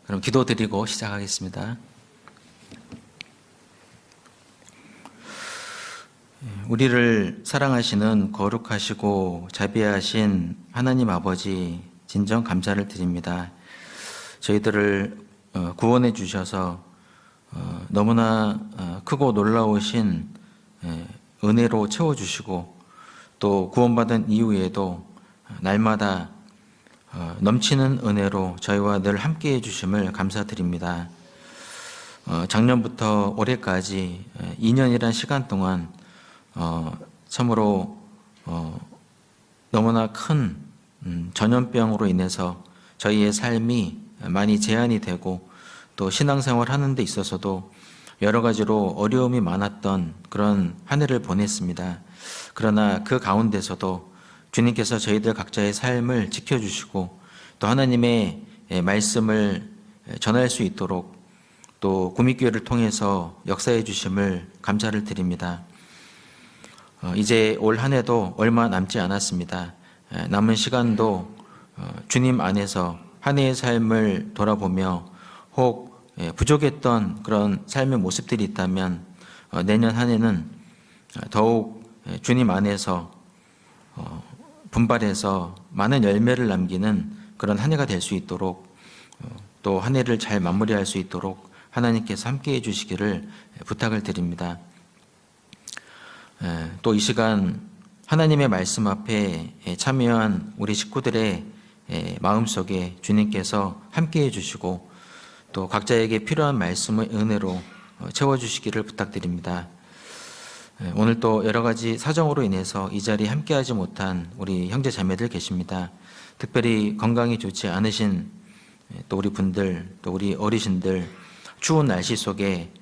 그럼 기도드리고 시작하겠습니다. 우리를 사랑하시는 거룩하시고 자비하신 하나님 아버지, 진정 감사를 드립니다. 저희들을 구원해 주셔서 너무나 크고 놀라우신 은혜로 채워주시고, 또 구원받은 이후에도 날마다 넘치는 은혜로 저희와 늘 함께해 주심을 감사드립니다. 작년부터 올해까지 2년이란 시간 동안 참으로 너무나 큰 전염병으로 인해서 저희의 삶이 많이 제한이 되고, 또 신앙생활 하는 데 있어서도 여러 가지로 어려움이 많았던 그런 한 해를 보냈습니다. 그러나 그 가운데서도 주님께서 저희들 각자의 삶을 지켜주시고, 또 하나님의 말씀을 전할 수 있도록 또 구미교회를 통해서 역사해 주심을 감사를 드립니다. 이제 올 한 해도 얼마 남지 않았습니다. 남은 시간도 주님 안에서 한 해의 삶을 돌아보며 혹 부족했던 그런 삶의 모습들이 있다면 내년 한 해는 더욱 주님 안에서 분발해서 많은 열매를 남기는 그런 한 해가 될 수 있도록, 또 한 해를 잘 마무리할 수 있도록 하나님께서 함께해 주시기를 부탁을 드립니다. 또 이 시간 하나님의 말씀 앞에 참여한 우리 식구들의 마음속에 주님께서 함께해 주시고, 또 각자에게 필요한 말씀의 은혜로 채워주시기를 부탁드립니다. 오늘 또 여러 가지 사정으로 인해서 이 자리에 함께하지 못한 우리 형제 자매들 계십니다. 특별히 건강이 좋지 않으신 또 우리 분들, 또 우리 어르신들, 추운 날씨 속에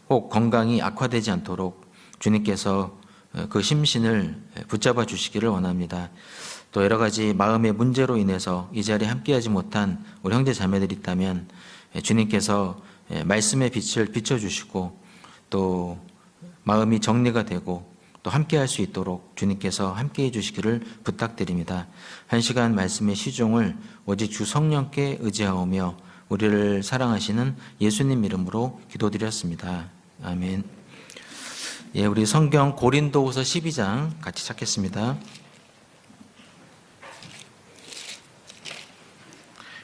혹 건강이 악화되지 않도록 주님께서 그 심신을 붙잡아 주시기를 원합니다. 또 여러 가지 마음의 문제로 인해서 이 자리에 함께하지 못한 우리 형제 자매들이 있다면 주님께서 말씀의 빛을 비춰주시고, 또 마음이 정리가 되고 또 함께할 수 있도록 주님께서 함께해 주시기를 부탁드립니다. 한 시간 말씀의 시종을 오직 주 성령께 의지하오며 우리를 사랑하시는 예수님 이름으로 기도드렸습니다. 아멘. 예, 우리 성경 고린도후서 12장 같이 찾겠습니다.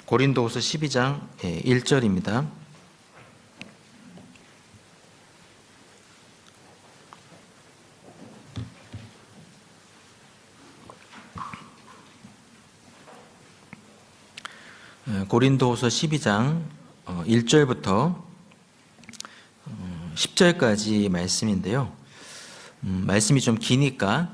고린도후서 12장 1절입니다. 고린도후서 12장 1절부터 10절까지 말씀인데요. 말씀이 좀 기니까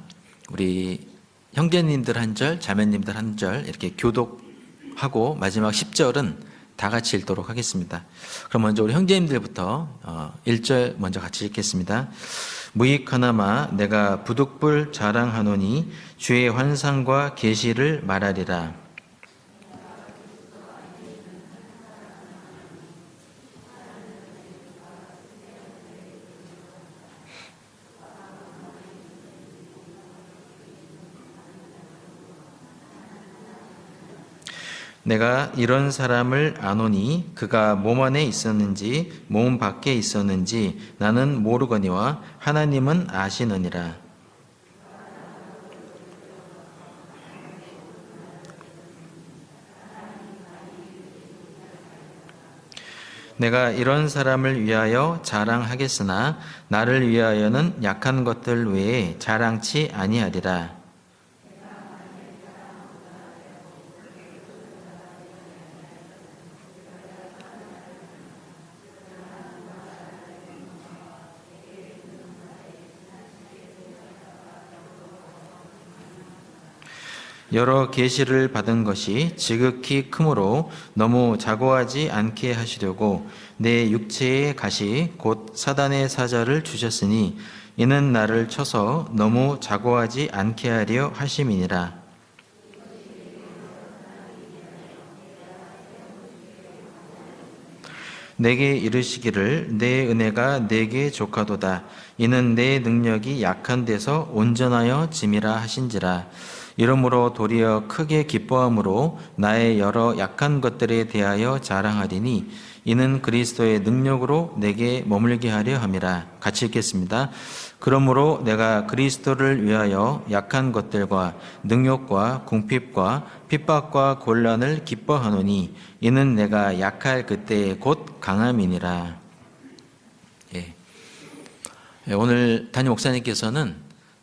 우리 형제님들 한 절, 자매님들 한 절 이렇게 교독하고 마지막 10절은 다 같이 읽도록 하겠습니다. 그럼 먼저 우리 형제님들부터 1절 먼저 같이 읽겠습니다. 무익하나마 내가 부득불 자랑하노니 주의 환상과 계시를 말하리라. 내가 이런 사람을 아노니 그가 몸 안에 있었는지 몸 밖에 있었는지 나는 모르거니와 하나님은 아시느니라. 내가 이런 사람을 위하여 자랑하겠으나 나를 위하여는 약한 것들 외에 자랑치 아니하리라. 여러 계시를 받은 것이 지극히 크므로 너무 자고하지 않게 하시려고 내 육체의 가시 곧 사단의 사자를 주셨으니 이는 나를 쳐서 너무 자고하지 않게 하려 하심이니라. 내게 이르시기를 내 은혜가 내게 족하도다. 이는 내 능력이 약한 데서 온전하여 짐이라 하신지라. 이러므로 도리어 크게 기뻐함으로 나의 여러 약한 것들에 대하여 자랑하리니 이는 그리스도의 능력으로 내게 머물게 하려 함이라. 같이 읽겠습니다. 그러므로 내가 그리스도를 위하여 약한 것들과 능력과 궁핍과 핍박과 곤란을 기뻐하노니 이는 내가 약할 그때에 곧 강함이니라. 오늘 담임 목사님께서는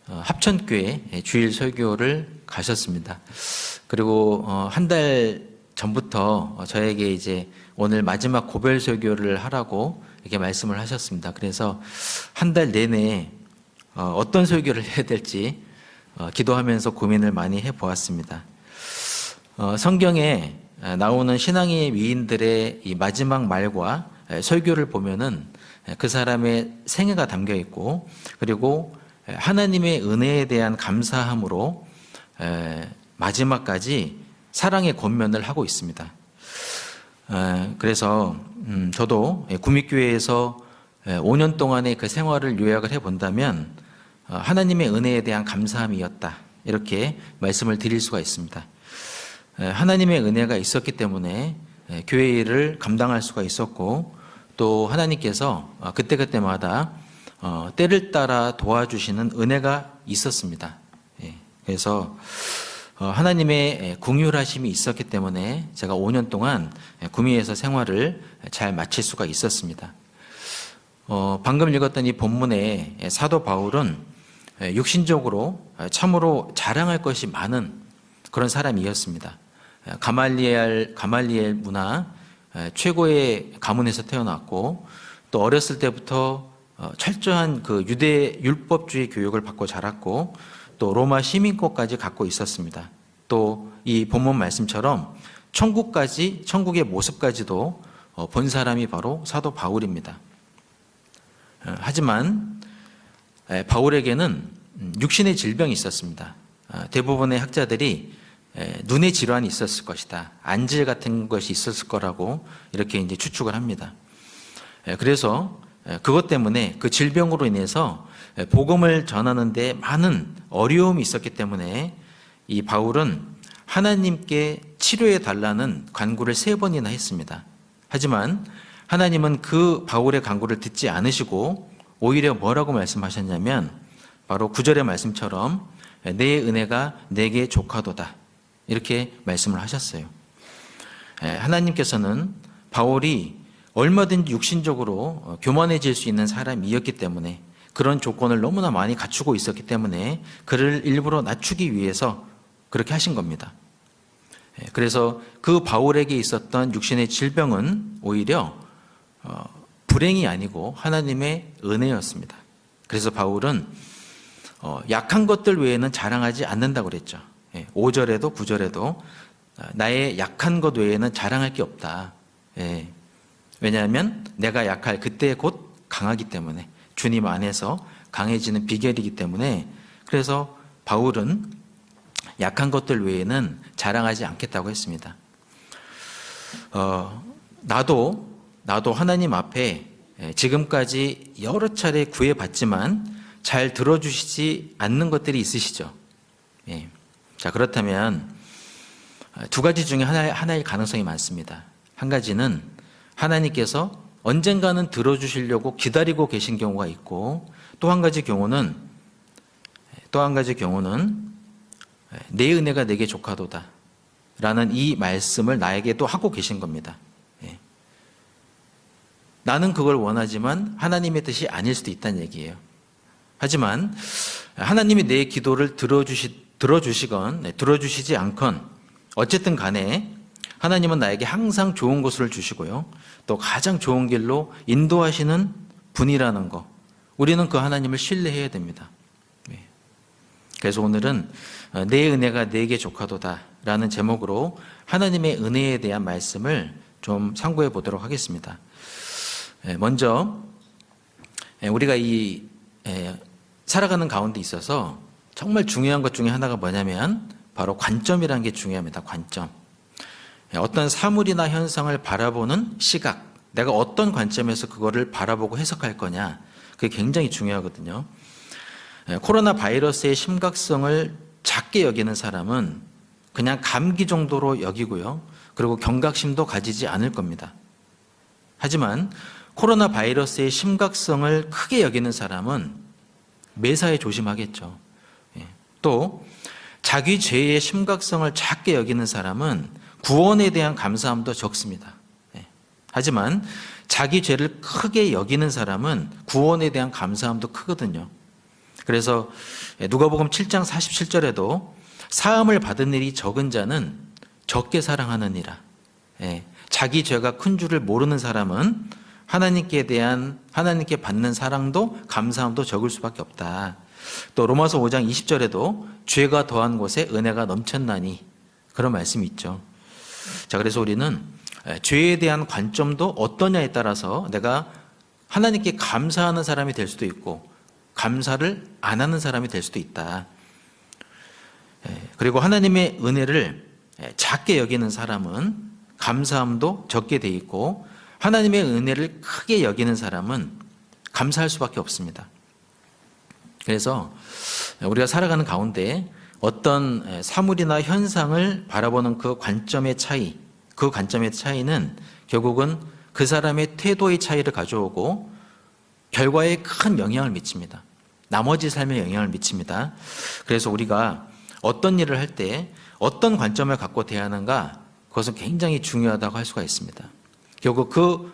합천교회 주일 설교를 가셨습니다. 그리고 한 달 전부터 저에게 이제 오늘 마지막 고별 설교를 하라고 이렇게 말씀을 하셨습니다. 그래서 한 달 내내 어떤 설교를 해야 될지 기도하면서 고민을 많이 해보았습니다. 성경에 나오는 신앙의 위인들의 이 마지막 말과 설교를 보면은 그 사람의 생애가 담겨 있고, 그리고 하나님의 은혜에 대한 감사함으로 마지막까지 사랑의 권면을 하고 있습니다. 그래서 저도 구미교회에서 5년 동안의 그 생활을 요약을 해본다면 하나님의 은혜에 대한 감사함이었다, 이렇게 말씀을 드릴 수가 있습니다. 하나님의 은혜가 있었기 때문에 교회 일을 감당할 수가 있었고, 또 하나님께서 그때그때마다 때를 따라 도와주시는 은혜가 있었습니다. 그래서 하나님의 긍휼하심이 있었기 때문에 제가 5년 동안 구미에서 생활을 잘 마칠 수가 있었습니다. 방금 읽었던 이 본문의 사도 바울은 육신적으로 참으로 자랑할 것이 많은 그런 사람이었습니다. 가말리엘 문화 최고의 가문에서 태어났고, 또 어렸을 때부터 철저한 그 유대 율법주의 교육을 받고 자랐고, 또 로마 시민권까지 갖고 있었습니다. 또 이 본문 말씀처럼 천국의 모습까지도 본 사람이 바로 사도 바울입니다. 하지만 바울에게는 육신의 질병이 있었습니다. 대부분의 학자들이 눈의 질환이 있었을 것이다, 안질 같은 것이 있었을 거라고 이렇게 이제 추측을 합니다. 그래서 그것 때문에, 그 질병으로 인해서 복음을 전하는 데 많은 어려움이 있었기 때문에 이 바울은 하나님께 치료해 달라는 간구를 3번이나 했습니다. 하지만 하나님은 그 바울의 간구를 듣지 않으시고 오히려 뭐라고 말씀하셨냐면, 바로 9절의 말씀처럼 내 은혜가 내게 족하도다, 이렇게 말씀을 하셨어요. 하나님께서는 바울이 얼마든지 육신적으로 교만해질 수 있는 사람이었기 때문에, 그런 조건을 너무나 많이 갖추고 있었기 때문에 그를 일부러 낮추기 위해서 그렇게 하신 겁니다. 그래서 그 바울에게 있었던 육신의 질병은 오히려 불행이 아니고 하나님의 은혜였습니다. 그래서 바울은 약한 것들 외에는 자랑하지 않는다고 그랬죠. 5절에도 9절에도 나의 약한 것 외에는 자랑할 게 없다. 왜냐하면 내가 약할 그때 곧 강하기 때문에, 주님 안에서 강해지는 비결이기 때문에, 그래서 바울은 약한 것들 외에는 자랑하지 않겠다고 했습니다. 나도 하나님 앞에 지금까지 여러 차례 구해봤지만 잘 들어주시지 않는 것들이 있으시죠. 자, 그렇다면 2가지 중에 하나일 가능성이 많습니다. 한 가지는 하나님께서 언젠가는 들어주시려고 기다리고 계신 경우가 있고, 또 한 가지 경우는 내 은혜가 내게 족하도다 라는 이 말씀을 나에게 또 하고 계신 겁니다. 나는 그걸 원하지만 하나님의 뜻이 아닐 수도 있다는 얘기예요. 하지만 하나님이 내 기도를 들어주시건 들어주시지 않건 어쨌든 간에 하나님은 나에게 항상 좋은 것을 주시고요, 또 가장 좋은 길로 인도하시는 분이라는 거, 우리는 그 하나님을 신뢰해야 됩니다. 그래서 오늘은 내 은혜가 내게 족하도다 라는 제목으로 하나님의 은혜에 대한 말씀을 좀 참고해 보도록 하겠습니다. 먼저 우리가 이 살아가는 가운데 있어서 정말 중요한 것 중에 하나가 뭐냐면 바로 관점이라는 게 중요합니다. 관점. 어떤 사물이나 현상을 바라보는 시각, 내가 어떤 관점에서 그거를 바라보고 해석할 거냐, 그게 굉장히 중요하거든요. 코로나 바이러스의 심각성을 작게 여기는 사람은 그냥 감기 정도로 여기고요. 그리고 경각심도 가지지 않을 겁니다. 하지만 코로나 바이러스의 심각성을 크게 여기는 사람은 매사에 조심하겠죠. 또 자기 죄의 심각성을 작게 여기는 사람은 구원에 대한 감사함도 적습니다. 하지만 자기 죄를 크게 여기는 사람은 구원에 대한 감사함도 크거든요. 그래서 누가복음 7장 47절에도 사함을 받은 일이 적은 자는 적게 사랑하느니라. 자기 죄가 큰 줄을 모르는 사람은 하나님께 받는 사랑도 감사함도 적을 수밖에 없다. 또 로마서 5장 20절에도 죄가 더한 곳에 은혜가 넘쳤나니, 그런 말씀이 있죠. 자, 그래서 우리는 죄에 대한 관점도 어떠냐에 따라서 내가 하나님께 감사하는 사람이 될 수도 있고 감사를 안 하는 사람이 될 수도 있다. 그리고 하나님의 은혜를 작게 여기는 사람은 감사함도 적게 돼 있고, 하나님의 은혜를 크게 여기는 사람은 감사할 수밖에 없습니다. 그래서 우리가 살아가는 가운데 어떤 사물이나 현상을 바라보는 그 관점의 차이는 결국은 그 사람의 태도의 차이를 가져오고 결과에 큰 영향을 미칩니다. 나머지 삶에 영향을 미칩니다. 그래서 우리가 어떤 일을 할 때 어떤 관점을 갖고 대하는가, 그것은 굉장히 중요하다고 할 수가 있습니다. 결국 그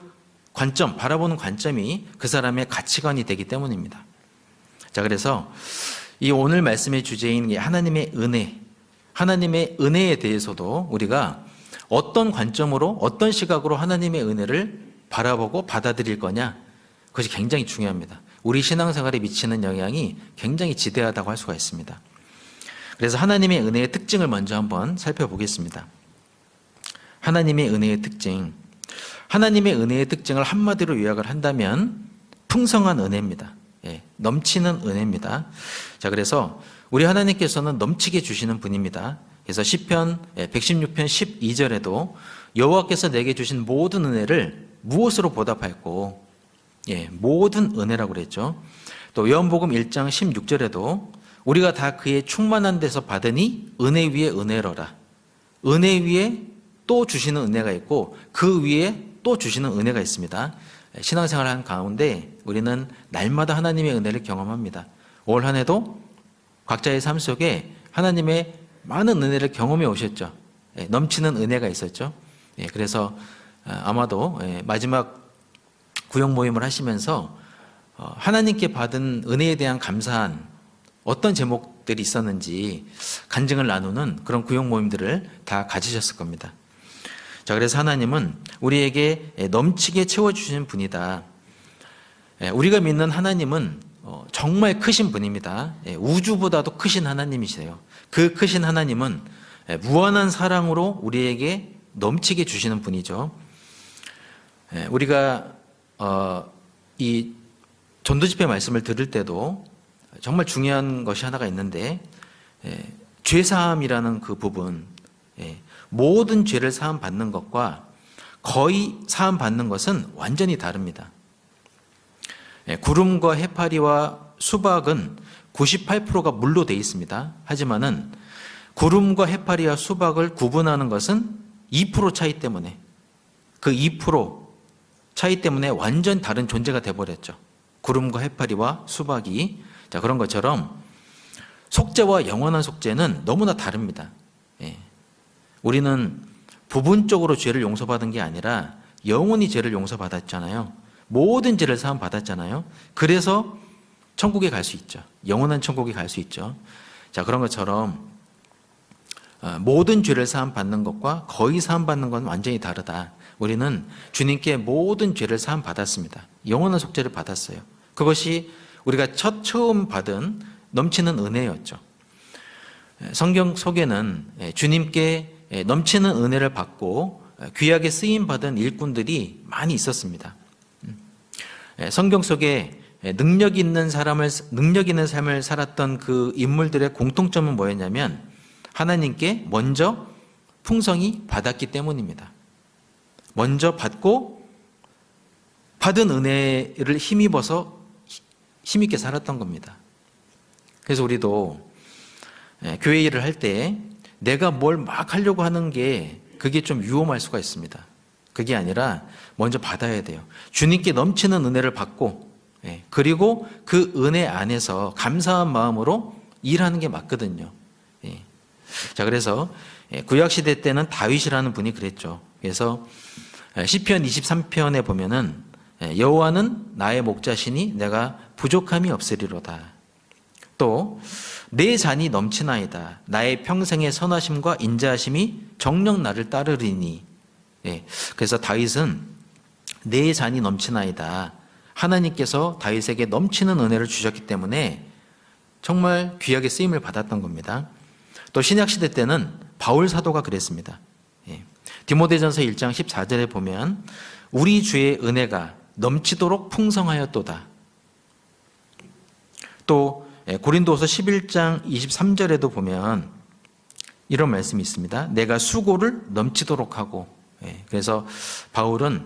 관점, 바라보는 관점이 그 사람의 가치관이 되기 때문입니다. 자, 그래서 이 오늘 말씀의 주제인 하나님의 은혜에 대해서도 우리가 어떤 관점으로, 어떤 시각으로 하나님의 은혜를 바라보고 받아들일 거냐, 그것이 굉장히 중요합니다. 우리 신앙생활에 미치는 영향이 굉장히 지대하다고 할 수가 있습니다. 그래서 하나님의 은혜의 특징을 먼저 한번 살펴보겠습니다. 하나님의 은혜의 특징. 하나님의 은혜의 특징을 한마디로 요약을 한다면 풍성한 은혜입니다. 넘치는 은혜입니다. 자, 그래서 우리 하나님께서는 넘치게 주시는 분입니다. 그래서 시편 116편 12절에도 여호와께서 내게 주신 모든 은혜를 무엇으로 보답할꼬? 모든 은혜라고 그랬죠. 또 요한복음 1장 16절에도 우리가 다 그의 충만한 데서 받으니 은혜 위에 은혜로라. 은혜 위에 또 주시는 은혜가 있고 그 위에 또 주시는 은혜가 있습니다. 신앙생활을 하는 가운데 우리는 날마다 하나님의 은혜를 경험합니다. 올 한 해도 각자의 삶 속에 하나님의 많은 은혜를 경험해 오셨죠. 넘치는 은혜가 있었죠. 그래서 아마도 마지막 구역 모임을 하시면서 하나님께 받은 은혜에 대한 감사한 어떤 제목들이 있었는지 간증을 나누는 그런 구역 모임들을 다 가지셨을 겁니다. 자, 그래서 하나님은 우리에게 넘치게 채워주시는 분이다. 우리가 믿는 하나님은 정말 크신 분입니다. 우주보다도 크신 하나님이세요. 그 크신 하나님은 무한한 사랑으로 우리에게 넘치게 주시는 분이죠. 우리가 이 전도집회 말씀을 들을 때도 정말 중요한 것이 하나가 있는데, 죄사함이라는 그 부분, 모든 죄를 사함받는 것과 거의 사함받는 것은 완전히 다릅니다. 구름과 해파리와 수박은 98%가 물로 되어 있습니다. 하지만은 구름과 해파리와 수박을 구분하는 것은 2% 차이 때문에, 그 2% 차이 때문에 완전 다른 존재가 되어버렸죠. 구름과 해파리와 수박이. 자, 그런 것처럼 속죄와 영원한 속죄는 너무나 다릅니다. 우리는 부분적으로 죄를 용서받은 게 아니라 영원히 죄를 용서받았잖아요. 모든 죄를 사함 받았잖아요. 그래서 천국에 갈 수 있죠. 영원한 천국에 갈 수 있죠. 자, 그런 것처럼 모든 죄를 사함 받는 것과 거의 사함 받는 건 완전히 다르다. 우리는 주님께 모든 죄를 사함 받았습니다. 영원한 속죄를 받았어요. 그것이 우리가 처음 받은 넘치는 은혜였죠. 성경 속에는 주님께 넘치는 은혜를 받고 귀하게 쓰임 받은 일꾼들이 많이 있었습니다. 성경 속에 능력 있는 삶을 살았던 그 인물들의 공통점은 뭐였냐면 하나님께 먼저 풍성히 받았기 때문입니다. 먼저 받고 받은 은혜를 힘입어서 힘있게 살았던 겁니다. 그래서 우리도 교회 일을 할 때 내가 뭘 막 하려고 하는 게 그게 좀 위험할 수가 있습니다. 그게 아니라 먼저 받아야 돼요. 주님께 넘치는 은혜를 받고, 그리고 그 은혜 안에서 감사한 마음으로 일하는 게 맞거든요. 자, 그래서 구약 시대 때는 다윗이라는 분이 그랬죠. 그래서 시편 23편에 보면은 여호와는 나의 목자시니 내가 부족함이 없으리로다. 또 내 잔이 넘치나이다. 나의 평생의 선하심과 인자하심이 정녕 나를 따르리니. 그래서 다윗은 내 잔이 넘치나이다. 하나님께서 다윗에게 넘치는 은혜를 주셨기 때문에 정말 귀하게 쓰임을 받았던 겁니다. 또 신약 시대 때는 바울 사도가 그랬습니다. 디모데전서 1장 14절에 보면 우리 주의 은혜가 넘치도록 풍성하였도다. 또 고린도서 11장 23절에도 보면 이런 말씀이 있습니다. 내가 수고를 넘치도록 하고. 그래서 바울은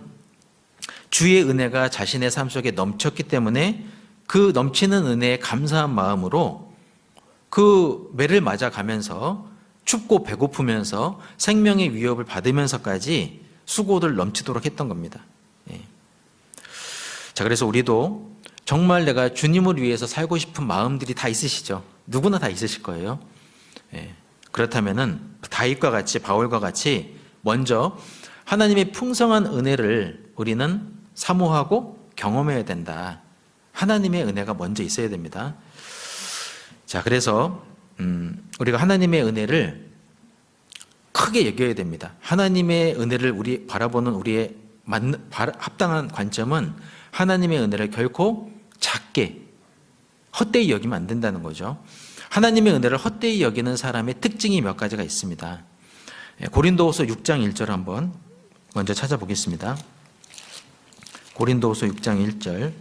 주의 은혜가 자신의 삶 속에 넘쳤기 때문에 그 넘치는 은혜에 감사한 마음으로 그 매를 맞아가면서 춥고 배고프면서 생명의 위협을 받으면서까지 수고를 넘치도록 했던 겁니다. 자, 그래서 우리도 정말 내가 주님을 위해서 살고 싶은 마음들이 다 있으시죠? 누구나 다 있으실 거예요. 그렇다면은 다윗과 같이, 바울과 같이 먼저 하나님의 풍성한 은혜를 우리는 사모하고 경험해야 된다. 하나님의 은혜가 먼저 있어야 됩니다. 자, 그래서 우리가 하나님의 은혜를 크게 여겨야 됩니다. 하나님의 은혜를 우리 바라보는 우리의 합당한 관점은 하나님의 은혜를 결코 작게 헛되이 여기면 안 된다는 거죠. 하나님의 은혜를 헛되이 여기는 사람의 특징이 몇 가지가 있습니다. 고린도후서 6장 1절 한번 먼저 찾아보겠습니다. 고린도후서 6장 1절.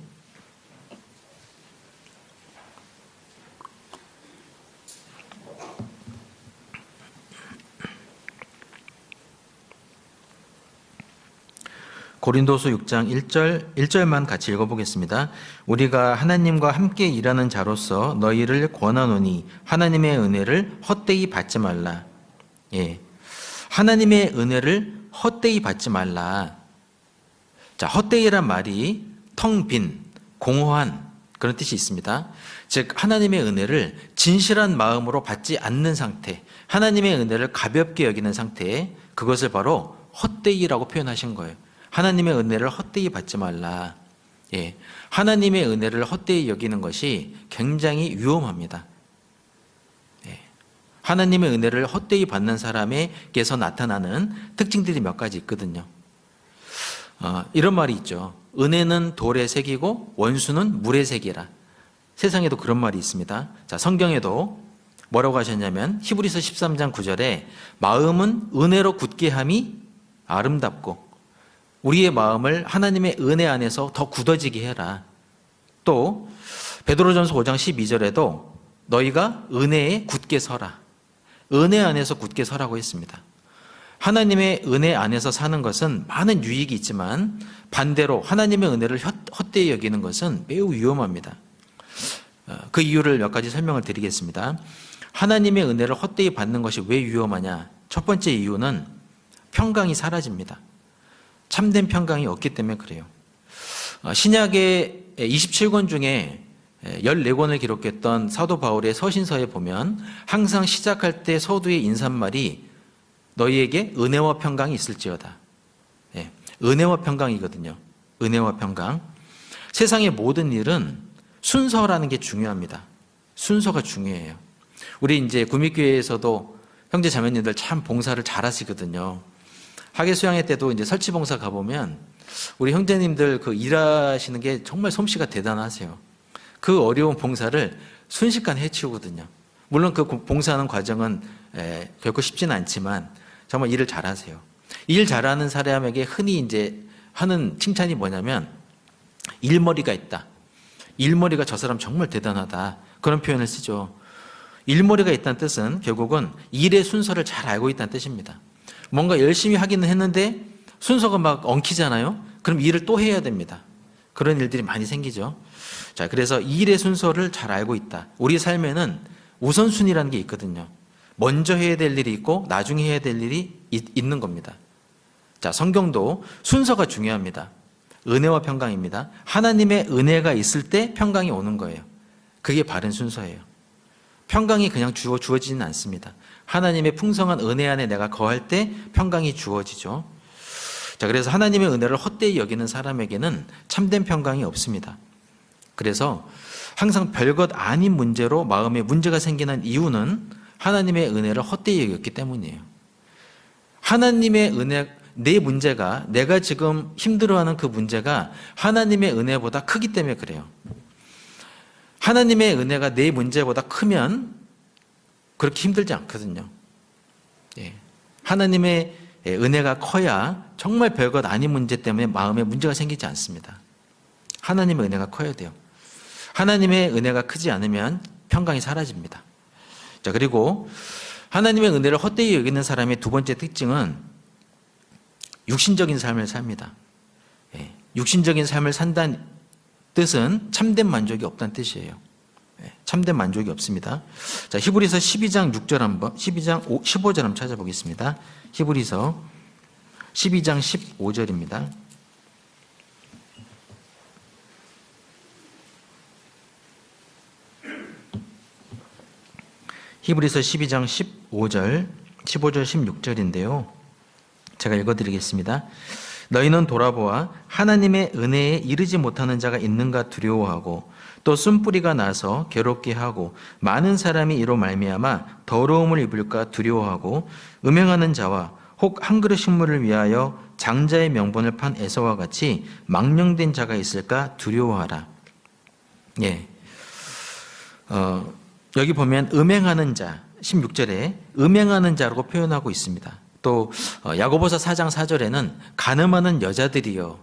고린도서 6장 1절만 같이 읽어보겠습니다. 우리가 하나님과 함께 일하는 자로서 너희를 권하노니 하나님의 은혜를 헛되이 받지 말라. 하나님의 은혜를 헛되이 받지 말라. 자, 헛되이란 말이 텅 빈, 공허한 그런 뜻이 있습니다. 즉 하나님의 은혜를 진실한 마음으로 받지 않는 상태, 하나님의 은혜를 가볍게 여기는 상태, 그것을 바로 헛되이라고 표현하신 거예요. 하나님의 은혜를 헛되이 받지 말라. 하나님의 은혜를 헛되이 여기는 것이 굉장히 위험합니다. 하나님의 은혜를 헛되이 받는 사람에게서 나타나는 특징들이 몇 가지 있거든요. 이런 말이 있죠. 은혜는 돌의 색이고 원수는 물의 색이라. 세상에도 그런 말이 있습니다. 자, 성경에도 뭐라고 하셨냐면 히브리서 13장 9절에 마음은 은혜로 굳게 함이 아름답고 우리의 마음을 하나님의 은혜 안에서 더 굳어지게 해라. 또 베드로전서 5장 12절에도 너희가 은혜에 굳게 서라. 은혜 안에서 굳게 서라고 했습니다. 하나님의 은혜 안에서 사는 것은 많은 유익이 있지만 반대로 하나님의 은혜를 헛되이 여기는 것은 매우 위험합니다. 그 이유를 몇 가지 설명을 드리겠습니다. 하나님의 은혜를 헛되이 받는 것이 왜 위험하냐? 첫 번째 이유는 평강이 사라집니다. 참된 평강이 없기 때문에 그래요. 신약의 27권 중에 14권을 기록했던 사도 바울의 서신서에 보면 항상 시작할 때 서두의 인사말이 너희에게 은혜와 평강이 있을지어다. 은혜와 평강이거든요. 은혜와 평강. 세상의 모든 일은 순서라는 게 중요합니다. 순서가 중요해요. 우리 이제 구미교회에서도 형제 자매님들 참 봉사를 잘 하시거든요. 학예 수양회 때도 이제 설치봉사 가보면 우리 형제님들 그 일하시는 게 정말 솜씨가 대단하세요. 그 어려운 봉사를 순식간에 해치우거든요. 물론 그 봉사하는 과정은 결코 쉽지는 않지만 정말 일을 잘하세요. 일 잘하는 사람에게 흔히 이제 하는 칭찬이 뭐냐면 일머리가 있다. 일머리가 저 사람 정말 대단하다. 그런 표현을 쓰죠. 일머리가 있다는 뜻은 결국은 일의 순서를 잘 알고 있다는 뜻입니다. 뭔가 열심히 하기는 했는데 순서가 막 엉키잖아요. 그럼 일을 또 해야 됩니다. 그런 일들이 많이 생기죠. 자, 그래서 일의 순서를 잘 알고 있다. 우리 삶에는 우선순위라는 게 있거든요. 먼저 해야 될 일이 있고 나중에 해야 될 일이 있는 겁니다. 자, 성경도 순서가 중요합니다. 은혜와 평강입니다. 하나님의 은혜가 있을 때 평강이 오는 거예요. 그게 바른 순서예요. 평강이 그냥 주어지지는 않습니다. 하나님의 풍성한 은혜 안에 내가 거할 때 평강이 주어지죠. 자, 그래서 하나님의 은혜를 헛되이 여기는 사람에게는 참된 평강이 없습니다. 그래서 항상 별것 아닌 문제로 마음에 문제가 생기는 이유는 하나님의 은혜를 헛되이 여겼기 때문이에요. 하나님의 은혜, 내 문제가, 내가 지금 힘들어하는 그 문제가 하나님의 은혜보다 크기 때문에 그래요. 하나님의 은혜가 내 문제보다 크면 그렇게 힘들지 않거든요. 예. 하나님의 은혜가 커야 정말 별것 아닌 문제 때문에 마음에 문제가 생기지 않습니다. 하나님의 은혜가 커야 돼요. 하나님의 은혜가 크지 않으면 평강이 사라집니다. 자, 그리고 하나님의 은혜를 헛되이 여기는 사람의 두 번째 특징은 육신적인 삶을 삽니다. 예. 육신적인 삶을 산다는 뜻은 참된 만족이 없다는 뜻이에요. 예. 참된 만족이 없습니다. 자, 히브리서 12장 6절 한번, 15절 한번 찾아보겠습니다. 히브리서 12장 15절입니다. 히브리서 12장 15절, 16절인데요. 제가 읽어드리겠습니다. 너희는 돌아보아 하나님의 은혜에 이르지 못하는 자가 있는가 두려워하고 또 쓴뿌리가 나서 괴롭게 하고 많은 사람이 이로 말미암아 더러움을 입을까 두려워하고 음행하는 자와 혹 한 그릇 식물을 위하여 장자의 명분을 판 에서와 같이 망령된 자가 있을까 두려워하라. 예. 여기 보면 음행하는 자, 16절에 음행하는 자라고 표현하고 있습니다. 또 야고보서 4장 4절에는 간음하는 여자들이여,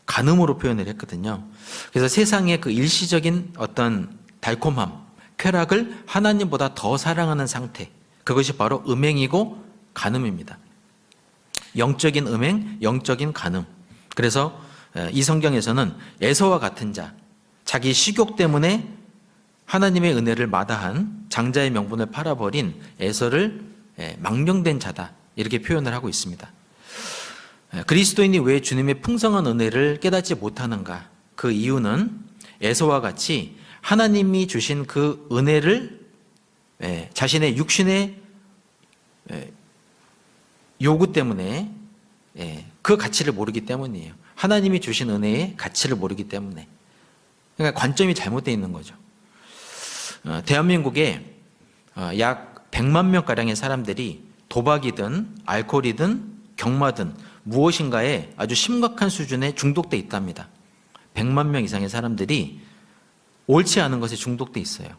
간음으로 표현을 했거든요. 그래서 세상의 그 일시적인 어떤 달콤함, 쾌락을 하나님보다 더 사랑하는 상태, 그것이 바로 음행이고 간음입니다. 영적인 음행, 영적인 간음. 그래서 이 성경에서는 에서와 같은 자, 자기 식욕 때문에 하나님의 은혜를 마다한 장자의 명분을 팔아버린 에서를 망령된 자다, 이렇게 표현을 하고 있습니다. 그리스도인이 왜 주님의 풍성한 은혜를 깨닫지 못하는가? 그 이유는 에서와 같이 하나님이 주신 그 은혜를 자신의 육신의 요구 때문에 그 가치를 모르기 때문이에요. 하나님이 주신 은혜의 가치를 모르기 때문에. 그러니까 관점이 잘못되어 있는 거죠. 대한민국에 약 100만 명가량의 사람들이 도박이든 알코올이든 경마든 무엇인가에 아주 심각한 수준에 중독돼 있답니다. 100만 명 이상의 사람들이 옳지 않은 것에 중독돼 있어요.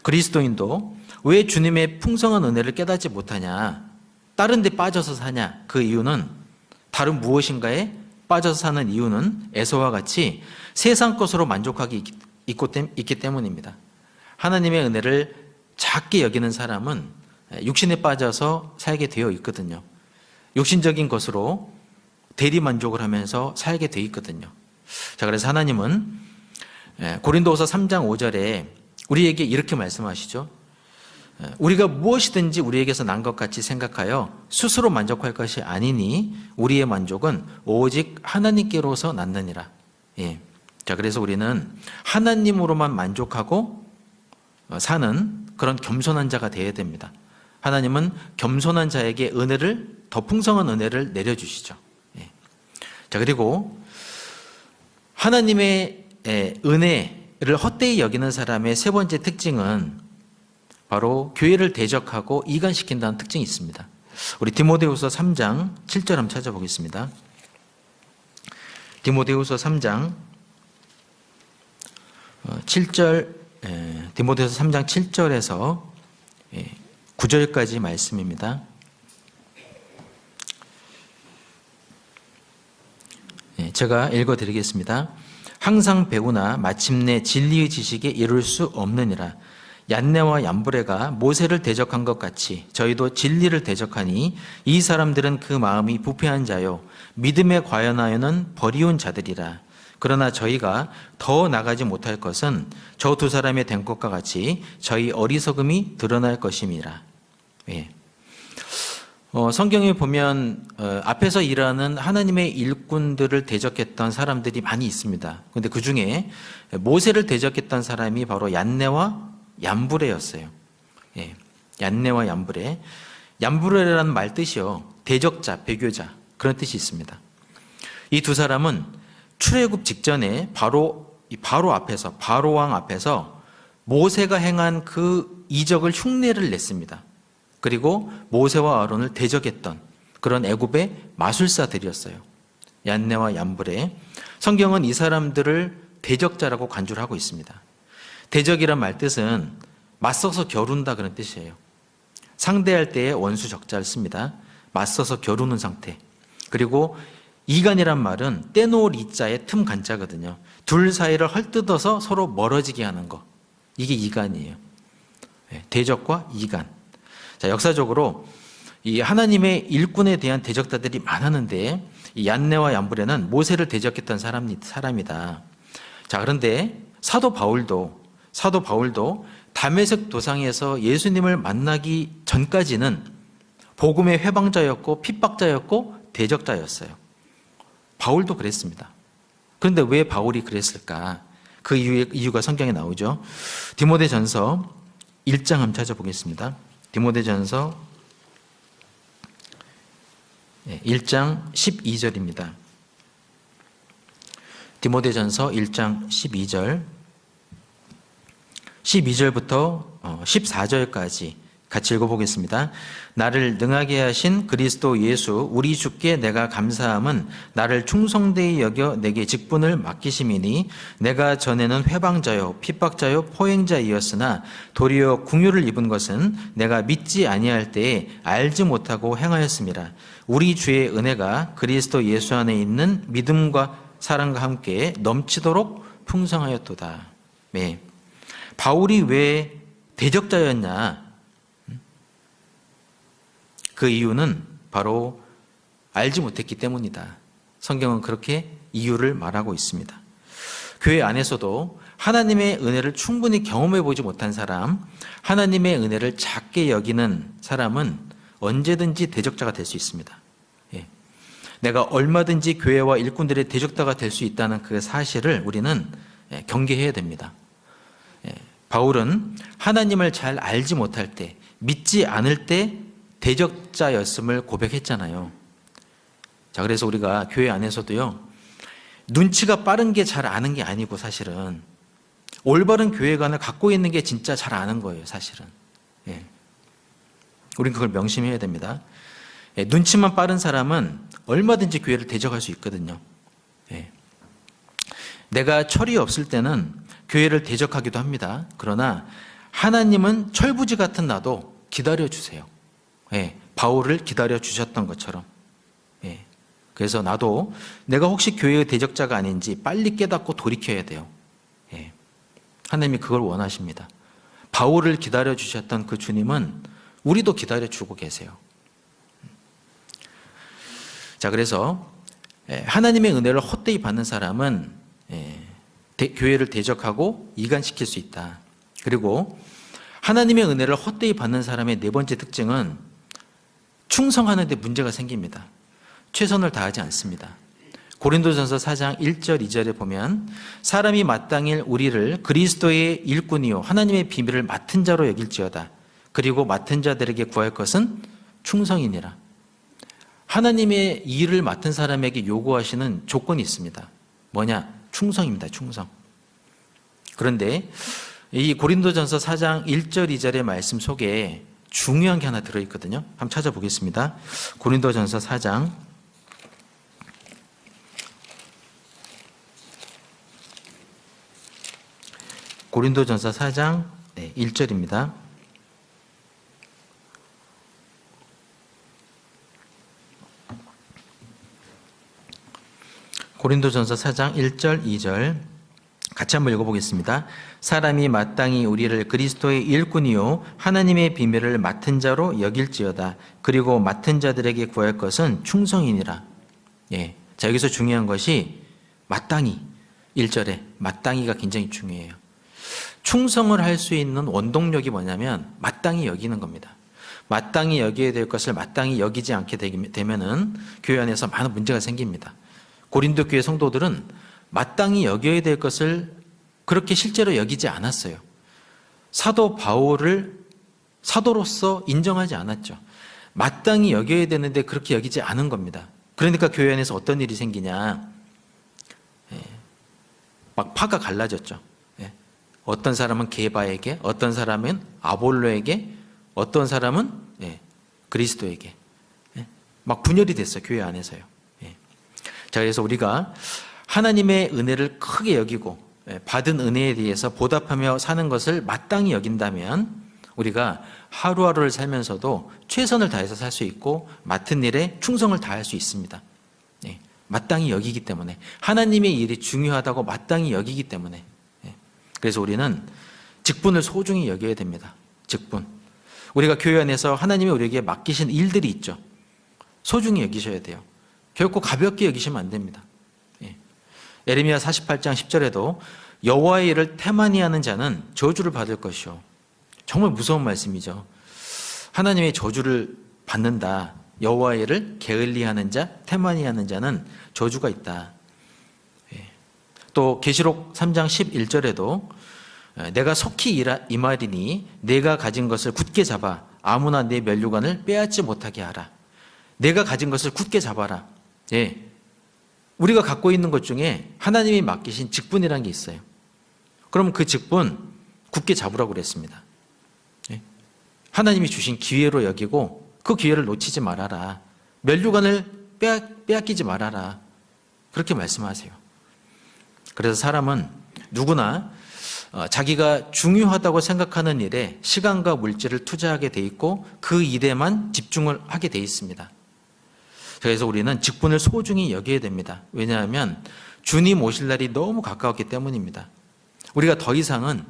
그리스도인도 왜 주님의 풍성한 은혜를 깨닫지 못하냐, 다른 데 빠져서 사냐, 그 이유는 다른 무엇인가에 빠져서 사는 이유는 에서와 같이 세상 것으로 만족하기 있기 때문입니다. 하나님의 은혜를 작게 여기는 사람은 육신에 빠져서 살게 되어 있거든요. 육신적인 것으로 대리 만족을 하면서 살게 되어 있거든요. 자, 그래서 하나님은 고린도후서 3장 5절에 우리에게 이렇게 말씀하시죠. 우리가 무엇이든지 우리에게서 난 것 같이 생각하여 스스로 만족할 것이 아니니 우리의 만족은 오직 하나님께로서 났느니라. 예. 자, 그래서 우리는 하나님으로만 만족하고 사는 그런 겸손한 자가 되어야 됩니다. 하나님은 겸손한 자에게 은혜를, 더 풍성한 은혜를 내려주시죠. 예. 자, 그리고 하나님의 은혜를 헛되이 여기는 사람의 세 번째 특징은 바로 교회를 대적하고 이간시킨다는 특징이 있습니다. 우리 디모데후서 3장 7절 한번 찾아보겠습니다. 디모데후서 3장 7절, 디모데후서 3장 7절에서 9절까지 말씀입니다. 제가 읽어드리겠습니다. 항상 배우나 마침내 진리의 지식에 이룰 수 없느니라. 얀네와 얀브레가 모세를 대적한 것 같이 저희도 진리를 대적하니 이 사람들은 그 마음이 부패한 자요 믿음에 과연하여는 버리운 자들이라. 그러나 저희가 더 나가지 못할 것은 저 두 사람의 된 것과 같이 저희 어리석음이 드러날 것임이라. 예. 성경에 보면 앞에서 일하는 하나님의 일꾼들을 대적했던 사람들이 많이 있습니다. 그런데 그 중에 모세를 대적했던 사람이 바로 얀네와 얌브레였어요. 예. 얀네와 얌브레. 얌브레라는 말 뜻이요, 대적자, 배교자, 그런 뜻이 있습니다. 이 두 사람은 출애굽 직전에 바로 앞에서, 바로 왕 앞에서 모세가 행한 그 이적을 흉내를 냈습니다. 그리고 모세와 아론을 대적했던 그런 애굽의 마술사들이었어요. 얀네와 얌브레. 성경은 이 사람들을 대적자라고 간주를 하고 있습니다. 대적이란 말 뜻은 맞서서 겨룬다, 그런 뜻이에요. 상대할 때의 원수 적자를 씁니다. 맞서서 겨루는 상태. 그리고 이간이란 말은 떼놓을 이자의 틈 간자거든요. 둘 사이를 헐뜯어서 서로 멀어지게 하는 거. 이게 이간이에요. 대적과 이간. 자, 역사적으로 이 하나님의 일꾼에 대한 대적자들이 많았는데 이 얀네와 얌브레는 모세를 대적했던 사람이다. 자, 그런데 사도 바울도 다메섹 도상에서 예수님을 만나기 전까지는 복음의 회방자였고 핍박자였고 대적자였어요. 바울도 그랬습니다. 그런데 왜 바울이 그랬을까? 그 이유가 성경에 나오죠. 디모데전서 1장 한번 찾아보겠습니다. 디모데전서 1장 12절입니다. 디모데전서 1장 12절부터 14절까지 같이 읽어보겠습니다. 나를 능하게 하신 그리스도 예수 우리 주께 내가 감사함은 나를 충성되이 여겨 내게 직분을 맡기심이니 내가 전에는 회방자요 핍박자요 포행자이었으나 도리어 궁유를 입은 것은 내가 믿지 아니할 때에 알지 못하고 행하였음이라. 우리 주의 은혜가 그리스도 예수 안에 있는 믿음과 사랑과 함께 넘치도록 풍성하였도다. 네. 바울이 왜 대적자였냐? 그 이유는 바로 알지 못했기 때문이다. 성경은 그렇게 이유를 말하고 있습니다. 교회 안에서도 하나님의 은혜를 충분히 경험해 보지 못한 사람, 하나님의 은혜를 작게 여기는 사람은 언제든지 대적자가 될 수 있습니다. 내가 얼마든지 교회와 일꾼들의 대적자가 될 수 있다는 그 사실을 우리는 경계해야 됩니다. 바울은 하나님을 잘 알지 못할 때, 믿지 않을 때 대적자였음을 고백했잖아요. 자, 그래서 우리가 교회 안에서도요, 눈치가 빠른 게 잘 아는 게 아니고 사실은 올바른 교회관을 갖고 있는 게 진짜 잘 아는 거예요, 사실은. 우린 그걸 명심해야 됩니다. 눈치만 빠른 사람은 얼마든지 교회를 대적할 수 있거든요. 내가 철이 없을 때는 교회를 대적하기도 합니다. 그러나 하나님은 철부지 같은 나도 기다려주세요. 바울을 기다려주셨던 것처럼. 그래서 나도 내가 혹시 교회의 대적자가 아닌지 빨리 깨닫고 돌이켜야 돼요. 하나님이 그걸 원하십니다. 바울을 기다려주셨던 그 주님은 우리도 기다려주고 계세요. 자, 그래서 하나님의 은혜를 헛되이 받는 사람은 교회를 대적하고 이간시킬 수 있다. 그리고 하나님의 은혜를 헛되이 받는 사람의 네 번째 특징은 충성하는 데 문제가 생깁니다. 최선을 다하지 않습니다. 고린도전서 4장 1절 2절에 보면 사람이 마땅히 우리를 그리스도의 일꾼이요 하나님의 비밀을 맡은 자로 여길지어다. 그리고 맡은 자들에게 구할 것은 충성이니라. 하나님의 일을 맡은 사람에게 요구하시는 조건이 있습니다. 뭐냐? 충성입니다. 충성. 그런데 이 고린도전서 4장 1절 2절의 말씀 속에 중요한 게 하나 들어있거든요. 한번 찾아보겠습니다. 고린도전서 4장 고린도전서 4장 1절입니다. 고린도전서 4장 1절 2절 같이 한번 읽어보겠습니다. 사람이 마땅히 우리를 그리스도의 일꾼이요 하나님의 비밀을 맡은 자로 여길지어다. 그리고 맡은 자들에게 구할 것은 충성이니라. 자, 여기서 중요한 것이 마땅히, 1절에 마땅히가 굉장히 중요해요. 충성을 할 수 있는 원동력이 뭐냐면 마땅히 여기는 겁니다. 마땅히 여겨야 될 것을 마땅히 여기지 않게 되면은 교회 안에서 많은 문제가 생깁니다. 고린도 교회 성도들은 마땅히 여겨야 될 것을 그렇게 실제로 여기지 않았어요. 사도 바울을 사도로서 인정하지 않았죠. 마땅히 여겨야 되는데 그렇게 여기지 않은 겁니다. 그러니까 교회 안에서 어떤 일이 생기냐, 막 파가 갈라졌죠. 어떤 사람은 게바에게, 어떤 사람은 아볼로에게, 어떤 사람은 그리스도에게 막 분열이 됐어요. 교회 안에서요. 자, 그래서 우리가 하나님의 은혜를 크게 여기고 받은 은혜에 대해서 보답하며 사는 것을 마땅히 여긴다면 우리가 하루하루를 살면서도 최선을 다해서 살 수 있고 맡은 일에 충성을 다할 수 있습니다. 마땅히 여기기 때문에, 하나님의 일이 중요하다고 마땅히 여기기 때문에. 그래서 우리는 직분을 소중히 여겨야 됩니다. 직분. 우리가 교회 안에서 하나님이 우리에게 맡기신 일들이 있죠. 소중히 여기셔야 돼요. 결코 가볍게 여기시면 안 됩니다. 에레미야 48장 10절에도 여호와의 일을 태만히 하는 자는 저주를 받을 것이요. 정말 무서운 말씀이죠. 하나님의 저주를 받는다. 여호와의 일을 게을리하는 자, 태만히 하는 자는 저주가 있다. 또 계시록 3장 11절에도 내가 속히 임하리니 내가 가진 것을 굳게 잡아 아무나 내 면류관을 빼앗지 못하게 하라. 내가 가진 것을 굳게 잡아라. 우리가 갖고 있는 것 중에 하나님이 맡기신 직분이라는 게 있어요. 그럼 그 직분 굳게 잡으라고 그랬습니다. 하나님이 주신 기회로 여기고 그 기회를 놓치지 말아라. 면류관을 빼앗기지 말아라. 그렇게 말씀하세요. 그래서 사람은 누구나 자기가 중요하다고 생각하는 일에 시간과 물질을 투자하게 돼 있고 그 일에만 집중을 하게 돼 있습니다. 그래서 우리는 직분을 소중히 여겨야 됩니다. 왜냐하면 주님 오실 날이 너무 가까웠기 때문입니다. 우리가 더 이상은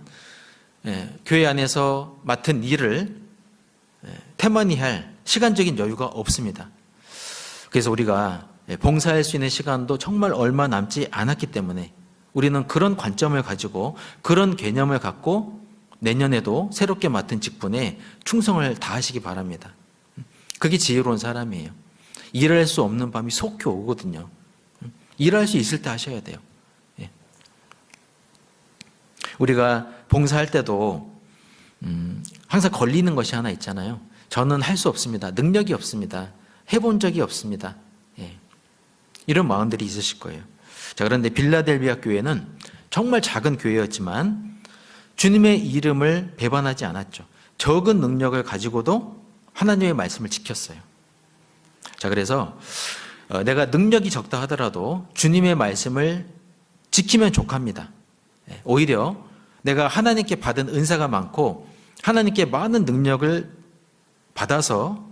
교회 안에서 맡은 일을 태만히 할 시간적인 여유가 없습니다. 그래서 우리가 봉사할 수 있는 시간도 정말 얼마 남지 않았기 때문에 우리는 그런 관점을 가지고 그런 개념을 갖고 내년에도 새롭게 맡은 직분에 충성을 다하시기 바랍니다. 그게 지혜로운 사람이에요. 일할 수 없는 밤이 속히 오거든요. 일할 수 있을 때 하셔야 돼요. 우리가 봉사할 때도 항상 걸리는 것이 하나 있잖아요. 저는 할 수 없습니다. 능력이 없습니다. 해본 적이 없습니다. 이런 마음들이 있으실 거예요. 자, 그런데 빌라델비아 교회는 정말 작은 교회였지만 주님의 이름을 배반하지 않았죠. 적은 능력을 가지고도 하나님의 말씀을 지켰어요. 자, 그래서 내가 능력이 적다 하더라도 주님의 말씀을 지키면 족합니다. 오히려 내가 하나님께 받은 은사가 많고 하나님께 많은 능력을 받아서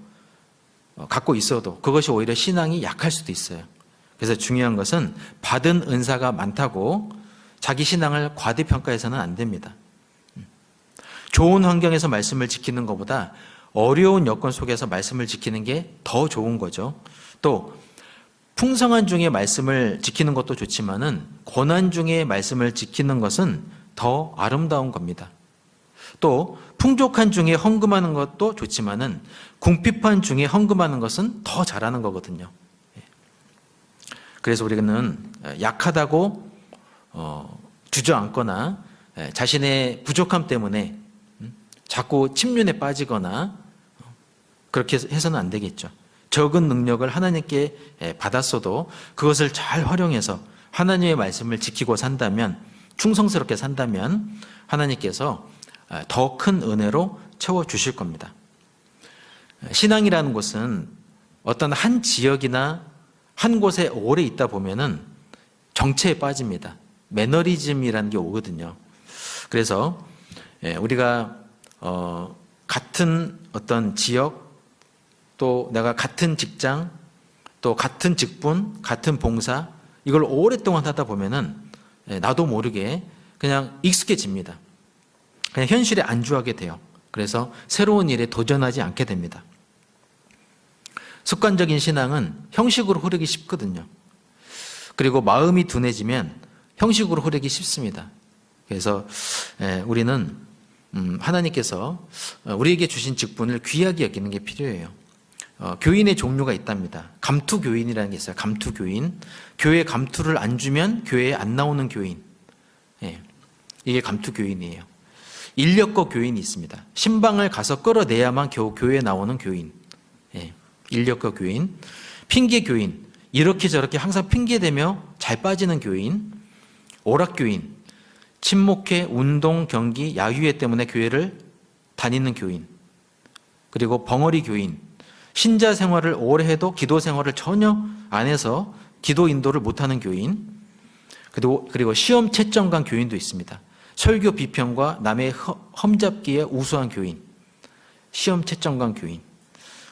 갖고 있어도 그것이 오히려 신앙이 약할 수도 있어요. 그래서 중요한 것은 받은 은사가 많다고 자기 신앙을 과대평가해서는 안 됩니다. 좋은 환경에서 말씀을 지키는 것보다 어려운 여건 속에서 말씀을 지키는 게 더 좋은 거죠. 또 풍성한 중에 말씀을 지키는 것도 좋지만은 고난 중에 말씀을 지키는 것은 더 아름다운 겁니다. 또 풍족한 중에 헌금하는 것도 좋지만은 궁핍한 중에 헌금하는 것은 더 잘하는 거거든요. 그래서 우리는 약하다고 주저앉거나 자신의 부족함 때문에 자꾸 침륜에 빠지거나 그렇게 해서는 안 되겠죠. 적은 능력을 하나님께 받았어도 그것을 잘 활용해서 하나님의 말씀을 지키고 산다면, 충성스럽게 산다면 하나님께서 더 큰 은혜로 채워주실 겁니다. 신앙이라는 것은 어떤 한 지역이나 한 곳에 오래 있다 보면은 정체에 빠집니다. 매너리즘이라는 게 오거든요. 그래서 우리가 같은 어떤 지역, 또 내가 같은 직장, 또 같은 직분, 같은 봉사, 이걸 오랫동안 하다 보면은 나도 모르게 그냥 익숙해집니다. 그냥 현실에 안주하게 돼요. 그래서 새로운 일에 도전하지 않게 됩니다. 습관적인 신앙은 형식으로 흐르기 쉽거든요. 그리고 마음이 둔해지면 형식으로 흐르기 쉽습니다. 그래서 우리는 하나님께서 우리에게 주신 직분을 귀하게 여기는 게 필요해요. 교인의 종류가 있답니다. 감투교인이라는 게 있어요. 감투교인. 교회 감투를 안 주면 교회에 안 나오는 교인. 이게 감투교인이에요. 인력거 교인이 있습니다. 신방을 가서 끌어내야만 겨우 교회에 나오는 교인. 인력거 교인. 핑계 교인. 이렇게 저렇게 항상 핑계대며 잘 빠지는 교인. 오락교인. 친목회, 운동, 경기, 야유회 때문에 교회를 다니는 교인. 그리고 벙어리 교인. 신자 생활을 오래 해도 기도 생활을 전혀 안 해서 기도 인도를 못하는 교인. 그리고 시험 채점관 교인도 있습니다. 설교 비평과 남의 험잡기에 우수한 교인. 시험 채점관 교인.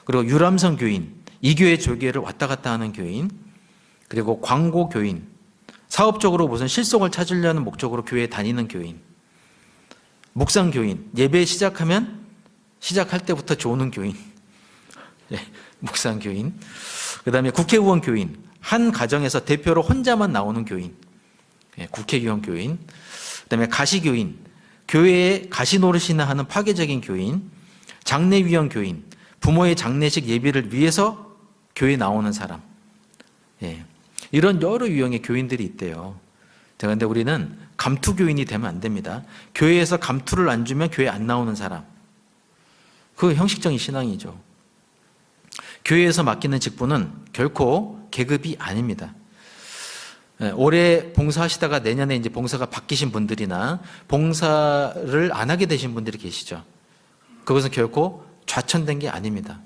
그리고 유람선 교인. 이 교회 저 교회를 왔다 갔다 하는 교인. 그리고 광고 교인. 사업적으로 무슨 실속을 찾으려는 목적으로 교회에 다니는 교인. 묵상 교인. 예배 시작하면 시작할 때부터 조는 교인. 묵상 교인. 그 다음에 국회의원 교인. 한 가정에서 대표로 혼자만 나오는 교인. 국회의원 교인. 그 다음에 가시교인. 교회에 가시 노릇이나 하는 파괴적인 교인. 장례위원 교인. 부모의 장례식 예비를 위해서 교회에 나오는 사람. 이런 여러 유형의 교인들이 있대요. 그런데 우리는 감투교인이 되면 안 됩니다. 교회에서 감투를 안 주면 교회 안 나오는 사람. 그 형식적인 신앙이죠. 교회에서 맡기는 직분은 결코 계급이 아닙니다. 올해 봉사하시다가 내년에 이제 봉사가 바뀌신 분들이나 봉사를 안 하게 되신 분들이 계시죠. 그것은 결코 좌천된 게 아닙니다.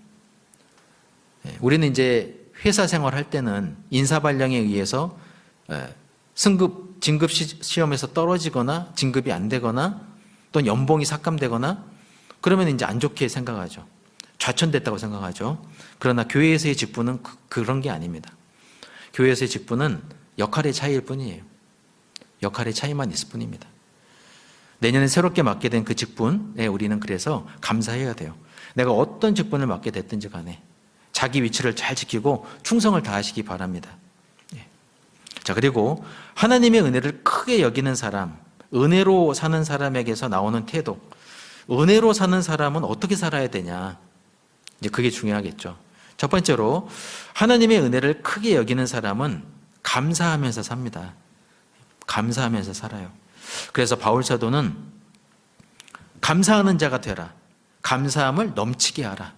우리는 이제 회사 생활할 때는 인사발령에 의해서 진급 시험에서 떨어지거나 진급이 안 되거나 또는 연봉이 삭감되거나 그러면 이제 안 좋게 생각하죠. 좌천됐다고 생각하죠. 그러나 교회에서의 직분은 그런 게 아닙니다. 교회에서의 직분은 역할의 차이일 뿐이에요. 역할의 차이만 있을 뿐입니다. 내년에 새롭게 맡게 된 그 직분에 우리는 그래서 감사해야 돼요. 내가 어떤 직분을 맡게 됐든지 간에 자기 위치를 잘 지키고 충성을 다하시기 바랍니다. 자, 그리고 하나님의 은혜를 크게 여기는 사람, 은혜로 사는 사람에게서 나오는 태도. 은혜로 사는 사람은 어떻게 살아야 되냐? 이제 그게 중요하겠죠. 첫 번째로 하나님의 은혜를 크게 여기는 사람은 감사하면서 삽니다. 감사하면서 살아요. 그래서 바울 사도는 감사하는 자가 되라. 감사함을 넘치게 하라.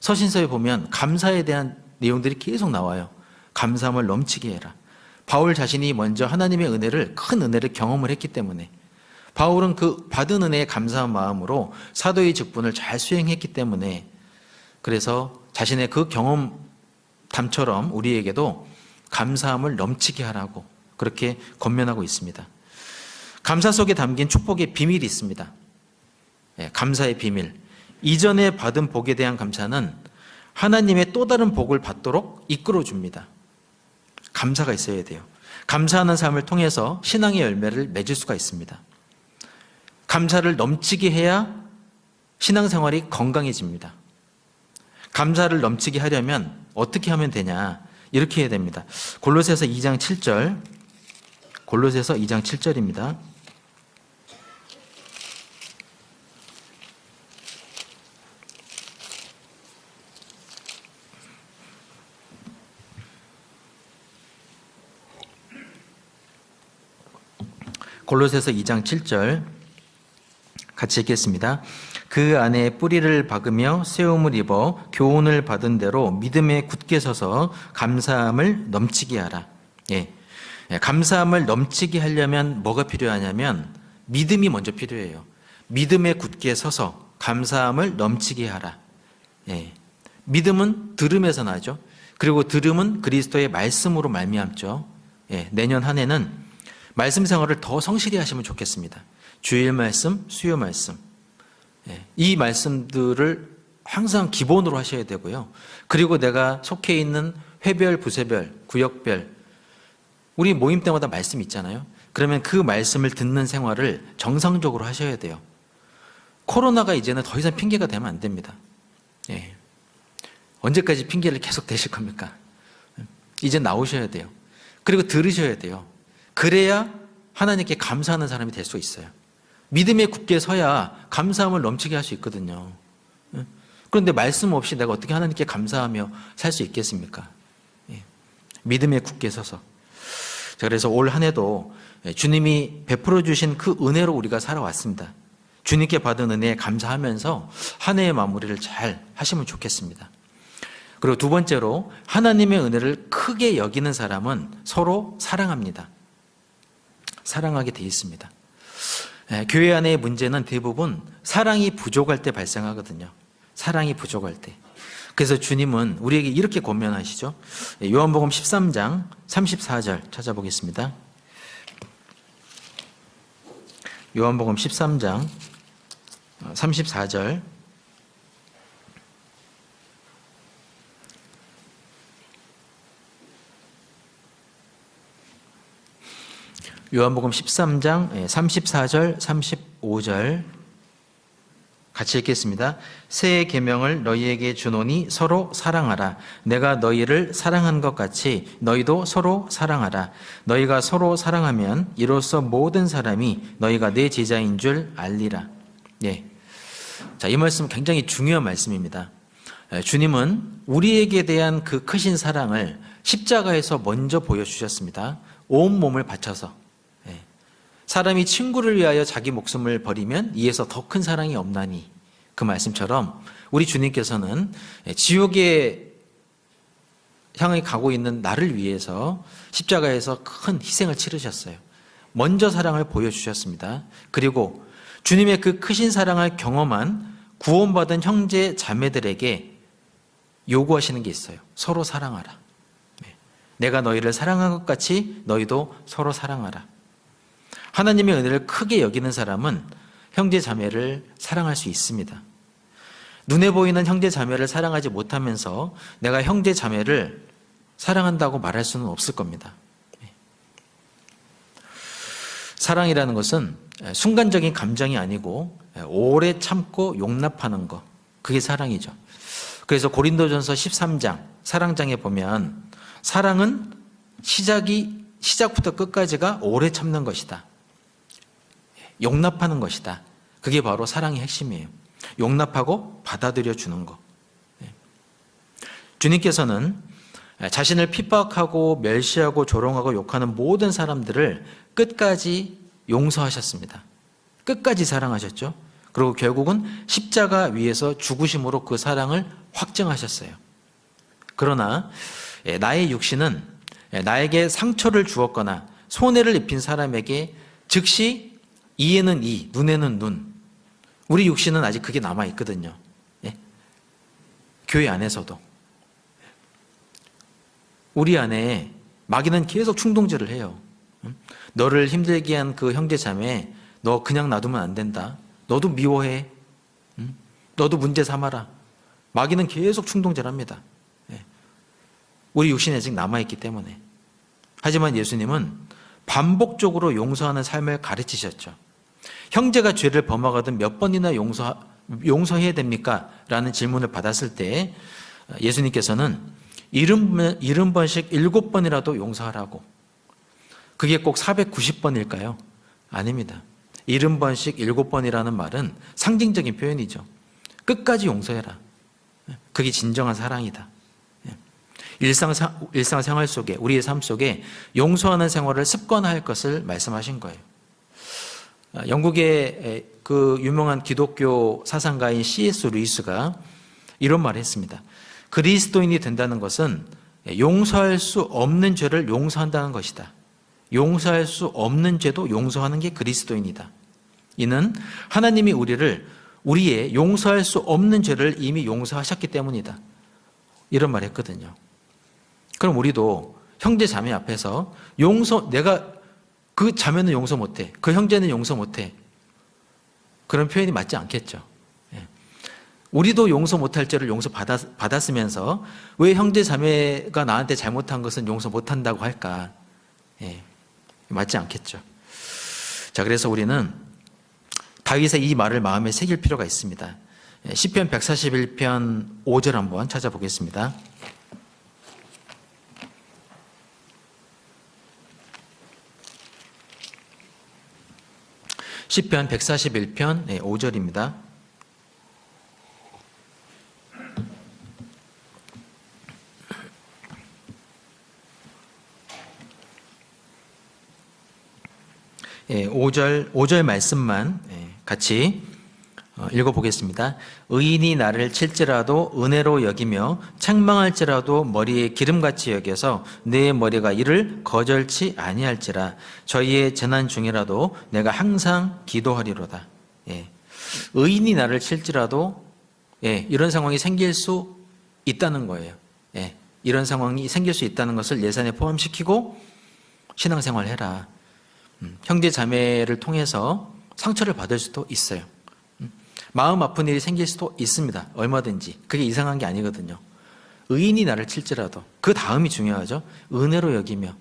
서신서에 보면 감사에 대한 내용들이 계속 나와요. 감사함을 넘치게 해라. 바울 자신이 먼저 하나님의 은혜를, 큰 은혜를 경험을 했기 때문에 바울은 그 받은 은혜에 감사한 마음으로 사도의 직분을 잘 수행했기 때문에 그래서 자신의 그 경험담처럼 우리에게도 감사함을 넘치게 하라고 그렇게 권면하고 있습니다. 감사 속에 담긴 축복의 비밀이 있습니다. 감사의 비밀. 이전에 받은 복에 대한 감사는 하나님의 또 다른 복을 받도록 이끌어줍니다. 감사가 있어야 돼요. 감사하는 삶을 통해서 신앙의 열매를 맺을 수가 있습니다. 감사를 넘치게 해야 신앙생활이 건강해집니다. 감사를 넘치게 하려면 어떻게 하면 되냐? 이렇게 해야 됩니다. 골로새서 2장 7절. 골로새서 2장 7절입니다. 골로새서 2장 7절 같이 읽겠습니다. 그 안에 뿌리를 박으며 세움을 입어 교훈을 받은 대로 믿음에 굳게 서서 감사함을 넘치게 하라. 감사함을 넘치게 하려면 뭐가 필요하냐면 믿음이 먼저 필요해요. 믿음에 굳게 서서 감사함을 넘치게 하라. 믿음은 들음에서 나죠. 그리고 들음은 그리스도의 말씀으로 말미암죠. 내년 한 해는 말씀 생활을 더 성실히 하시면 좋겠습니다. 주일 말씀, 수요 말씀. 이 말씀들을 항상 기본으로 하셔야 되고요. 그리고 내가 속해 있는 회별, 부세별, 구역별, 우리 모임 때마다 말씀 있잖아요. 그러면 그 말씀을 듣는 생활을 정상적으로 하셔야 돼요. 코로나가 이제는 더 이상 핑계가 되면 안 됩니다. 언제까지 핑계를 계속 대실 겁니까? 이제 나오셔야 돼요. 그리고 들으셔야 돼요. 그래야 하나님께 감사하는 사람이 될 수 있어요. 믿음에 굳게 서야 감사함을 넘치게 할 수 있거든요. 그런데 말씀 없이 내가 어떻게 하나님께 감사하며 살 수 있겠습니까? 믿음에 굳게 서서. 자, 그래서 올 한 해도 주님이 베풀어 주신 그 은혜로 우리가 살아왔습니다. 주님께 받은 은혜에 감사하면서 한 해의 마무리를 잘 하시면 좋겠습니다. 그리고 두 번째로 하나님의 은혜를 크게 여기는 사람은 서로 사랑합니다. 사랑하게 돼 있습니다. 교회 안의 문제는 대부분 사랑이 부족할 때 발생하거든요. 사랑이 부족할 때. 그래서 주님은 우리에게 이렇게 권면하시죠. 요한복음 13장 34절 찾아보겠습니다. 요한복음 13장 34절. 요한복음 13장 34절 35절 같이 읽겠습니다. 새 계명을 너희에게 주노니 서로 사랑하라. 내가 너희를 사랑한 것 같이 너희도 서로 사랑하라. 너희가 서로 사랑하면 이로써 모든 사람이 너희가 내 제자인 줄 알리라. 예. 자, 이 말씀 굉장히 중요한 말씀입니다. 주님은 우리에게 대한 그 크신 사랑을 십자가에서 먼저 보여주셨습니다. 온 몸을 바쳐서. 사람이 친구를 위하여 자기 목숨을 버리면 이에서 더 큰 사랑이 없나니, 그 말씀처럼 우리 주님께서는 지옥에 향해 가고 있는 나를 위해서 십자가에서 큰 희생을 치르셨어요. 먼저 사랑을 보여주셨습니다. 그리고 주님의 그 크신 사랑을 경험한 구원받은 형제 자매들에게 요구하시는 게 있어요. 서로 사랑하라. 내가 너희를 사랑한 것 같이 너희도 서로 사랑하라. 하나님의 은혜를 크게 여기는 사람은 형제 자매를 사랑할 수 있습니다. 눈에 보이는 형제 자매를 사랑하지 못하면서 내가 형제 자매를 사랑한다고 말할 수는 없을 겁니다. 사랑이라는 것은 순간적인 감정이 아니고 오래 참고 용납하는 것, 그게 사랑이죠. 그래서 고린도전서 13장 사랑장에 보면 사랑은 시작부터 끝까지가 오래 참는 것이다. 용납하는 것이다. 그게 바로 사랑의 핵심이에요. 용납하고 받아들여 주는 것. 주님께서는 자신을 핍박하고 멸시하고 조롱하고 욕하는 모든 사람들을 끝까지 용서하셨습니다. 끝까지 사랑하셨죠. 그리고 결국은 십자가 위에서 죽으심으로 그 사랑을 확증하셨어요. 그러나 나의 육신은 나에게 상처를 주었거나 손해를 입힌 사람에게 즉시 이에는 이, 눈에는 눈. 우리 육신은 아직 그게 남아있거든요. 예? 교회 안에서도. 우리 안에 마귀는 계속 충동질을 해요. 너를 힘들게 한 그 형제 자매, 너 그냥 놔두면 안 된다. 너도 미워해. 너도 문제 삼아라. 마귀는 계속 충동질합니다. 예. 우리 육신에 아직 남아있기 때문에. 하지만 예수님은 반복적으로 용서하는 삶을 가르치셨죠. 형제가 죄를 범하거든 몇 번이나 용서해야 됩니까? 라는 질문을 받았을 때 예수님께서는 70번씩 7번이라도 용서하라고. 그게 꼭 490번일까요? 아닙니다. 70번씩 7번이라는 말은 상징적인 표현이죠. 끝까지 용서해라. 그게 진정한 사랑이다. 일상생활 속에, 우리의 삶 속에 용서하는 생활을 습관화할 것을 말씀하신 거예요. 영국의 그 유명한 기독교 사상가인 C.S. 루이스가 이런 말을 했습니다. 그리스도인이 된다는 것은 용서할 수 없는 죄를 용서한다는 것이다. 용서할 수 없는 죄도 용서하는 게 그리스도인이다. 이는 하나님이 우리의 용서할 수 없는 죄를 이미 용서하셨기 때문이다. 이런 말을 했거든요. 그럼 우리도 형제 자매 앞에서 내가 그 자매는 용서 못해. 그 형제는 용서 못해. 그런 표현이 맞지 않겠죠. 우리도 용서 못할 죄를 받았으면서 왜 형제 자매가 나한테 잘못한 것은 용서 못한다고 할까? 맞지 않겠죠. 자, 그래서 우리는 다윗의 이 말을 마음에 새길 필요가 있습니다. 시편 141편 5절 한번 찾아보겠습니다. 시편 141편 5절입니다. 예, 5절 말씀만 같이 읽어보겠습니다. 의인이 나를 칠지라도 은혜로 여기며 책망할지라도 머리에 기름같이 여겨서 내 머리가 이를 거절치 아니할지라. 저희의 재난 중이라도 내가 항상 기도하리로다. 예. 의인이 나를 칠지라도 이런 상황이 생길 수 있다는 거예요. 이런 상황이 생길 수 있다는 것을 예산에 포함시키고 신앙생활 해라. 형제 자매를 통해서 상처를 받을 수도 있어요. 마음 아픈 일이 생길 수도 있습니다. 얼마든지. 그게 이상한 게 아니거든요. 의인이 나를 칠지라도 그 다음이 중요하죠. 은혜로 여기며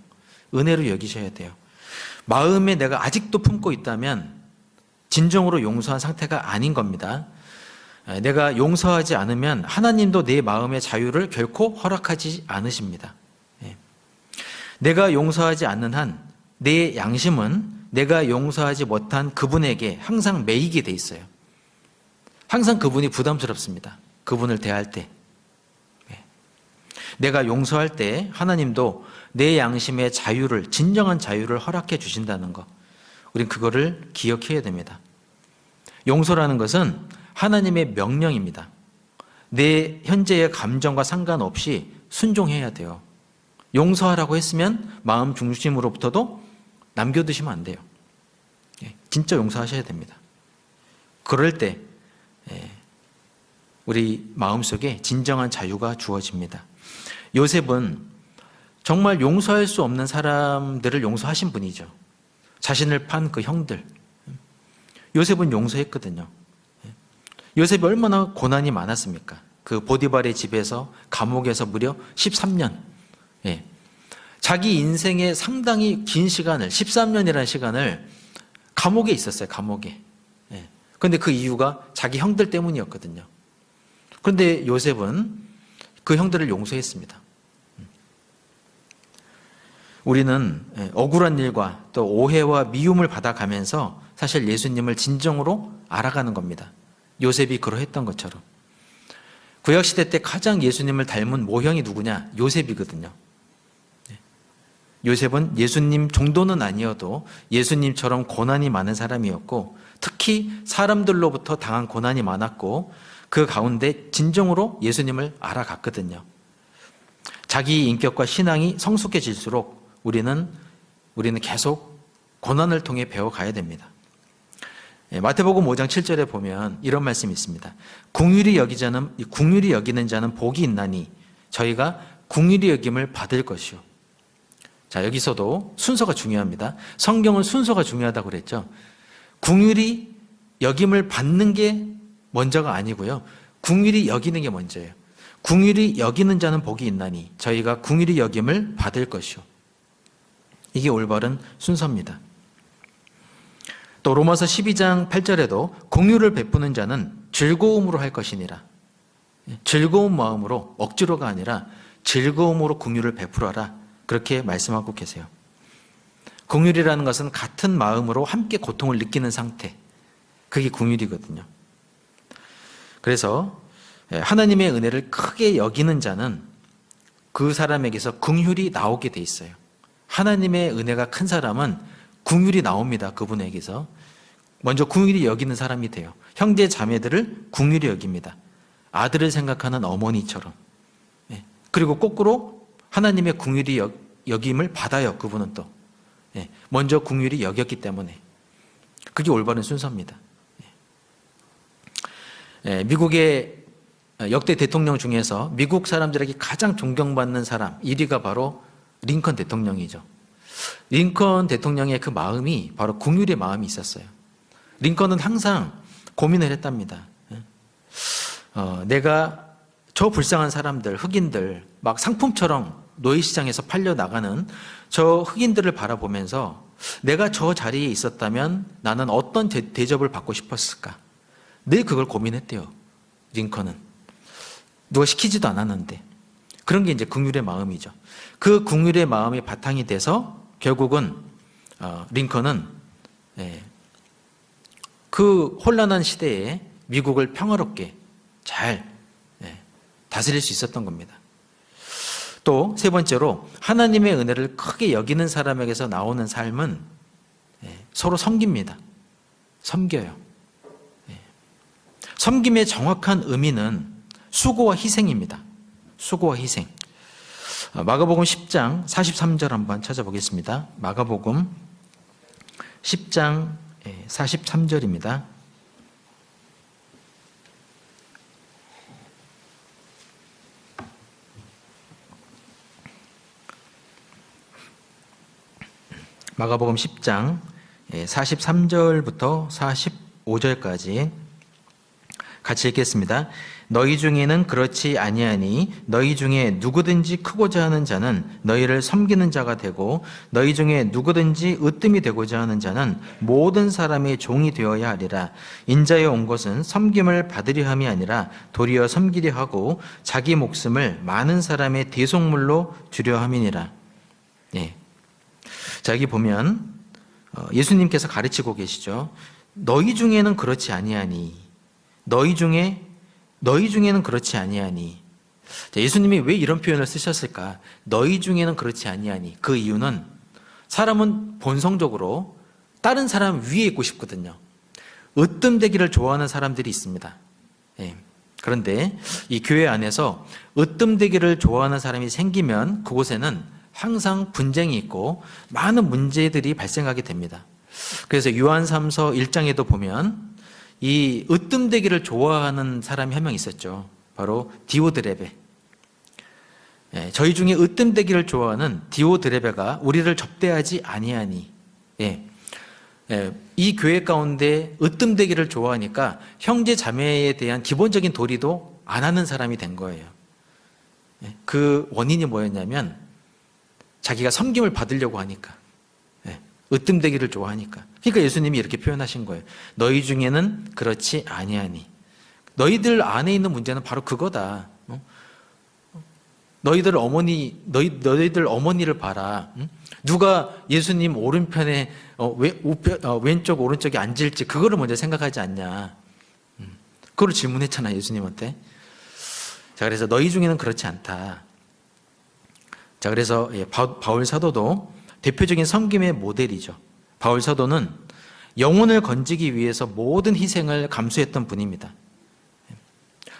은혜로 여기셔야 돼요. 마음에 내가 아직도 품고 있다면 진정으로 용서한 상태가 아닌 겁니다. 내가 용서하지 않으면 하나님도 내 마음의 자유를 결코 허락하지 않으십니다. 내가 용서하지 않는 한 내 양심은 내가 용서하지 못한 그분에게 항상 매이게 돼 있어요. 항상 그분이 부담스럽습니다. 그분을 대할 때. 내가 용서할 때 하나님도 내 양심의 자유를, 진정한 자유를 허락해 주신다는 것. 우린 그거를 기억해야 됩니다. 용서라는 것은 하나님의 명령입니다. 내 현재의 감정과 상관없이 순종해야 돼요. 용서하라고 했으면 마음 중심으로부터도 남겨두시면 안 돼요. 진짜 용서하셔야 됩니다. 그럴 때 우리 마음속에 진정한 자유가 주어집니다. 요셉은 정말 용서할 수 없는 사람들을 용서하신 분이죠. 자신을 판 그 형들. 요셉은 용서했거든요. 요셉이 얼마나 고난이 많았습니까? 그 보디발의 집에서 감옥에서 무려 13년. 자기 인생의 상당히 긴 시간을 13년이라는 시간을 감옥에 있었어요. 감옥에. 그런데 그 이유가 자기 형들 때문이었거든요. 그런데 요셉은 그 형들을 용서했습니다. 우리는 억울한 일과 또 오해와 미움을 받아가면서 사실 예수님을 진정으로 알아가는 겁니다. 요셉이 그러했던 것처럼. 구약시대 때 가장 예수님을 닮은 모형이 누구냐? 요셉이거든요. 요셉은 예수님 정도는 아니어도 예수님처럼 고난이 많은 사람이었고 특히 사람들로부터 당한 고난이 많았고 그 가운데 진정으로 예수님을 알아갔거든요. 자기 인격과 신앙이 성숙해질수록 우리는 계속 고난을 통해 배워가야 됩니다. 마태복음 5장 7절에 보면 이런 말씀이 있습니다. 긍휼히 여기는 자는 복이 있나니 저희가 긍휼히 여김을 받을 것이요. 자, 여기서도 순서가 중요합니다. 성경은 순서가 중요하다고 그랬죠. 긍휼히 여김을 받는 게 먼저가 아니고요. 긍휼히 여기는 게 먼저예요. 긍휼히 여기는 자는 복이 있나니 저희가 긍휼히 여김을 받을 것이요. 이게 올바른 순서입니다. 또 로마서 12장 8절에도 긍휼을 베푸는 자는 즐거움으로 할 것이니라. 즐거운 마음으로, 억지로가 아니라 즐거움으로 긍휼을 베풀어라. 그렇게 말씀하고 계세요. 긍휼이라는 것은 같은 마음으로 함께 고통을 느끼는 상태. 그게 긍휼이거든요. 그래서 하나님의 은혜를 크게 여기는 자는 그 사람에게서 긍휼이 나오게 돼 있어요. 하나님의 은혜가 큰 사람은 긍휼이 나옵니다. 그분에게서. 먼저 긍휼히 여기는 사람이 돼요. 형제 자매들을 긍휼히 여깁니다. 아들을 생각하는 어머니처럼. 그리고 거꾸로 하나님의 긍휼히 여김을 받아요. 그분은 또. 먼저 긍휼히 여겼기 때문에. 그게 올바른 순서입니다. 미국의 역대 대통령 중에서 미국 사람들에게 가장 존경받는 사람 1위가 바로 링컨 대통령이죠. 링컨 대통령의 그 마음이 바로 긍휼의 마음이 있었어요. 링컨은 항상 고민을 했답니다. 내가 저 불쌍한 사람들, 흑인들 막 상품처럼 노예시장에서 팔려나가는 저 흑인들을 바라보면서 내가 저 자리에 있었다면 나는 어떤 대접을 받고 싶었을까? 늘 그걸 고민했대요. 링컨은. 누가 시키지도 않았는데. 그런 게 이제 긍휼의 마음이죠. 그 긍휼의 마음이 바탕이 돼서 결국은 링컨은 그 혼란한 시대에 미국을 평화롭게 잘 다스릴 수 있었던 겁니다. 또 세 번째로 하나님의 은혜를 크게 여기는 사람에게서 나오는 삶은 서로 섬깁니다. 섬겨요. 섬김의 정확한 의미는 수고와 희생입니다. 수고와 희생. 마가복음 10장 43절 한번 찾아보겠습니다. 마가복음 10장 43절입니다. 마가복음 10장 43절부터 45절까지 같이 읽겠습니다. 너희 중에는 그렇지 아니하니 너희 중에 누구든지 크고자 하는 자는 너희를 섬기는 자가 되고 너희 중에 누구든지 으뜸이 되고자 하는 자는 모든 사람의 종이 되어야 하리라. 인자에 온 것은 섬김을 받으려 함이 아니라 도리어 섬기려 하고 자기 목숨을 많은 사람의 대속물로 주려 함이니라. 자, 여기 보면 예수님께서 가르치고 계시죠. 너희 중에는 그렇지 아니하니 너희 중에는 그렇지 아니하니. 자, 예수님이 왜 이런 표현을 쓰셨을까? 너희 중에는 그렇지 아니하니. 그 이유는 사람은 본성적으로 다른 사람 위에 있고 싶거든요. 으뜸되기를 좋아하는 사람들이 있습니다. 그런데 이 교회 안에서 으뜸되기를 좋아하는 사람이 생기면 그곳에는 항상 분쟁이 있고 많은 문제들이 발생하게 됩니다. 그래서 요한3서 1장에도 보면 이 으뜸되기를 좋아하는 사람이 한 명 있었죠. 바로 디오드레베. 저희 중에 으뜸되기를 좋아하는 디오드레베가 우리를 접대하지 아니하니. 이 교회 가운데 으뜸되기를 좋아하니까 형제 자매에 대한 기본적인 도리도 안 하는 사람이 된 거예요. 그 원인이 뭐였냐면 자기가 섬김을 받으려고 하니까. 으뜸되기를 좋아하니까. 그러니까 예수님이 이렇게 표현하신 거예요. 너희 중에는 그렇지 아니하니. 너희들 안에 있는 문제는 바로 그거다. 너희들 어머니를 봐라. 누가 예수님 오른편에 왼쪽 오른쪽에 앉을지 그거를 먼저 생각하지 않냐. 그걸 질문했잖아, 예수님한테. 자, 그래서 너희 중에는 그렇지 않다. 자, 그래서 바울 사도도 대표적인 섬김의 모델이죠. 바울 사도는 영혼을 건지기 위해서 모든 희생을 감수했던 분입니다.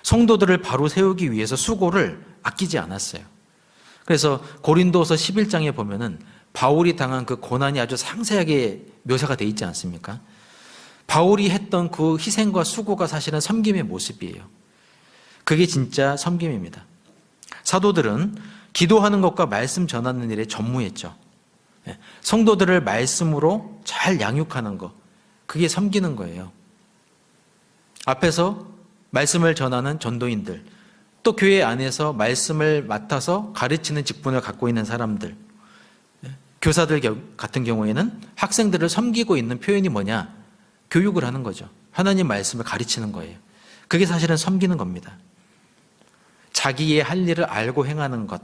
성도들을 바로 세우기 위해서 수고를 아끼지 않았어요. 그래서 고린도서 11장에 보면은 바울이 당한 그 고난이 아주 상세하게 묘사가 되어 있지 않습니까? 바울이 했던 그 희생과 수고가 사실은 섬김의 모습이에요. 그게 진짜 섬김입니다. 사도들은 기도하는 것과 말씀 전하는 일에 전무했죠. 성도들을 말씀으로 잘 양육하는 것, 그게 섬기는 거예요. 앞에서 말씀을 전하는 전도인들, 또 교회 안에서 말씀을 맡아서 가르치는 직분을 갖고 있는 사람들, 교사들 같은 경우에는 학생들을 섬기고 있는 표현이 뭐냐? 교육을 하는 거죠. 하나님 말씀을 가르치는 거예요. 그게 사실은 섬기는 겁니다. 자기의 할 일을 알고 행하는 것,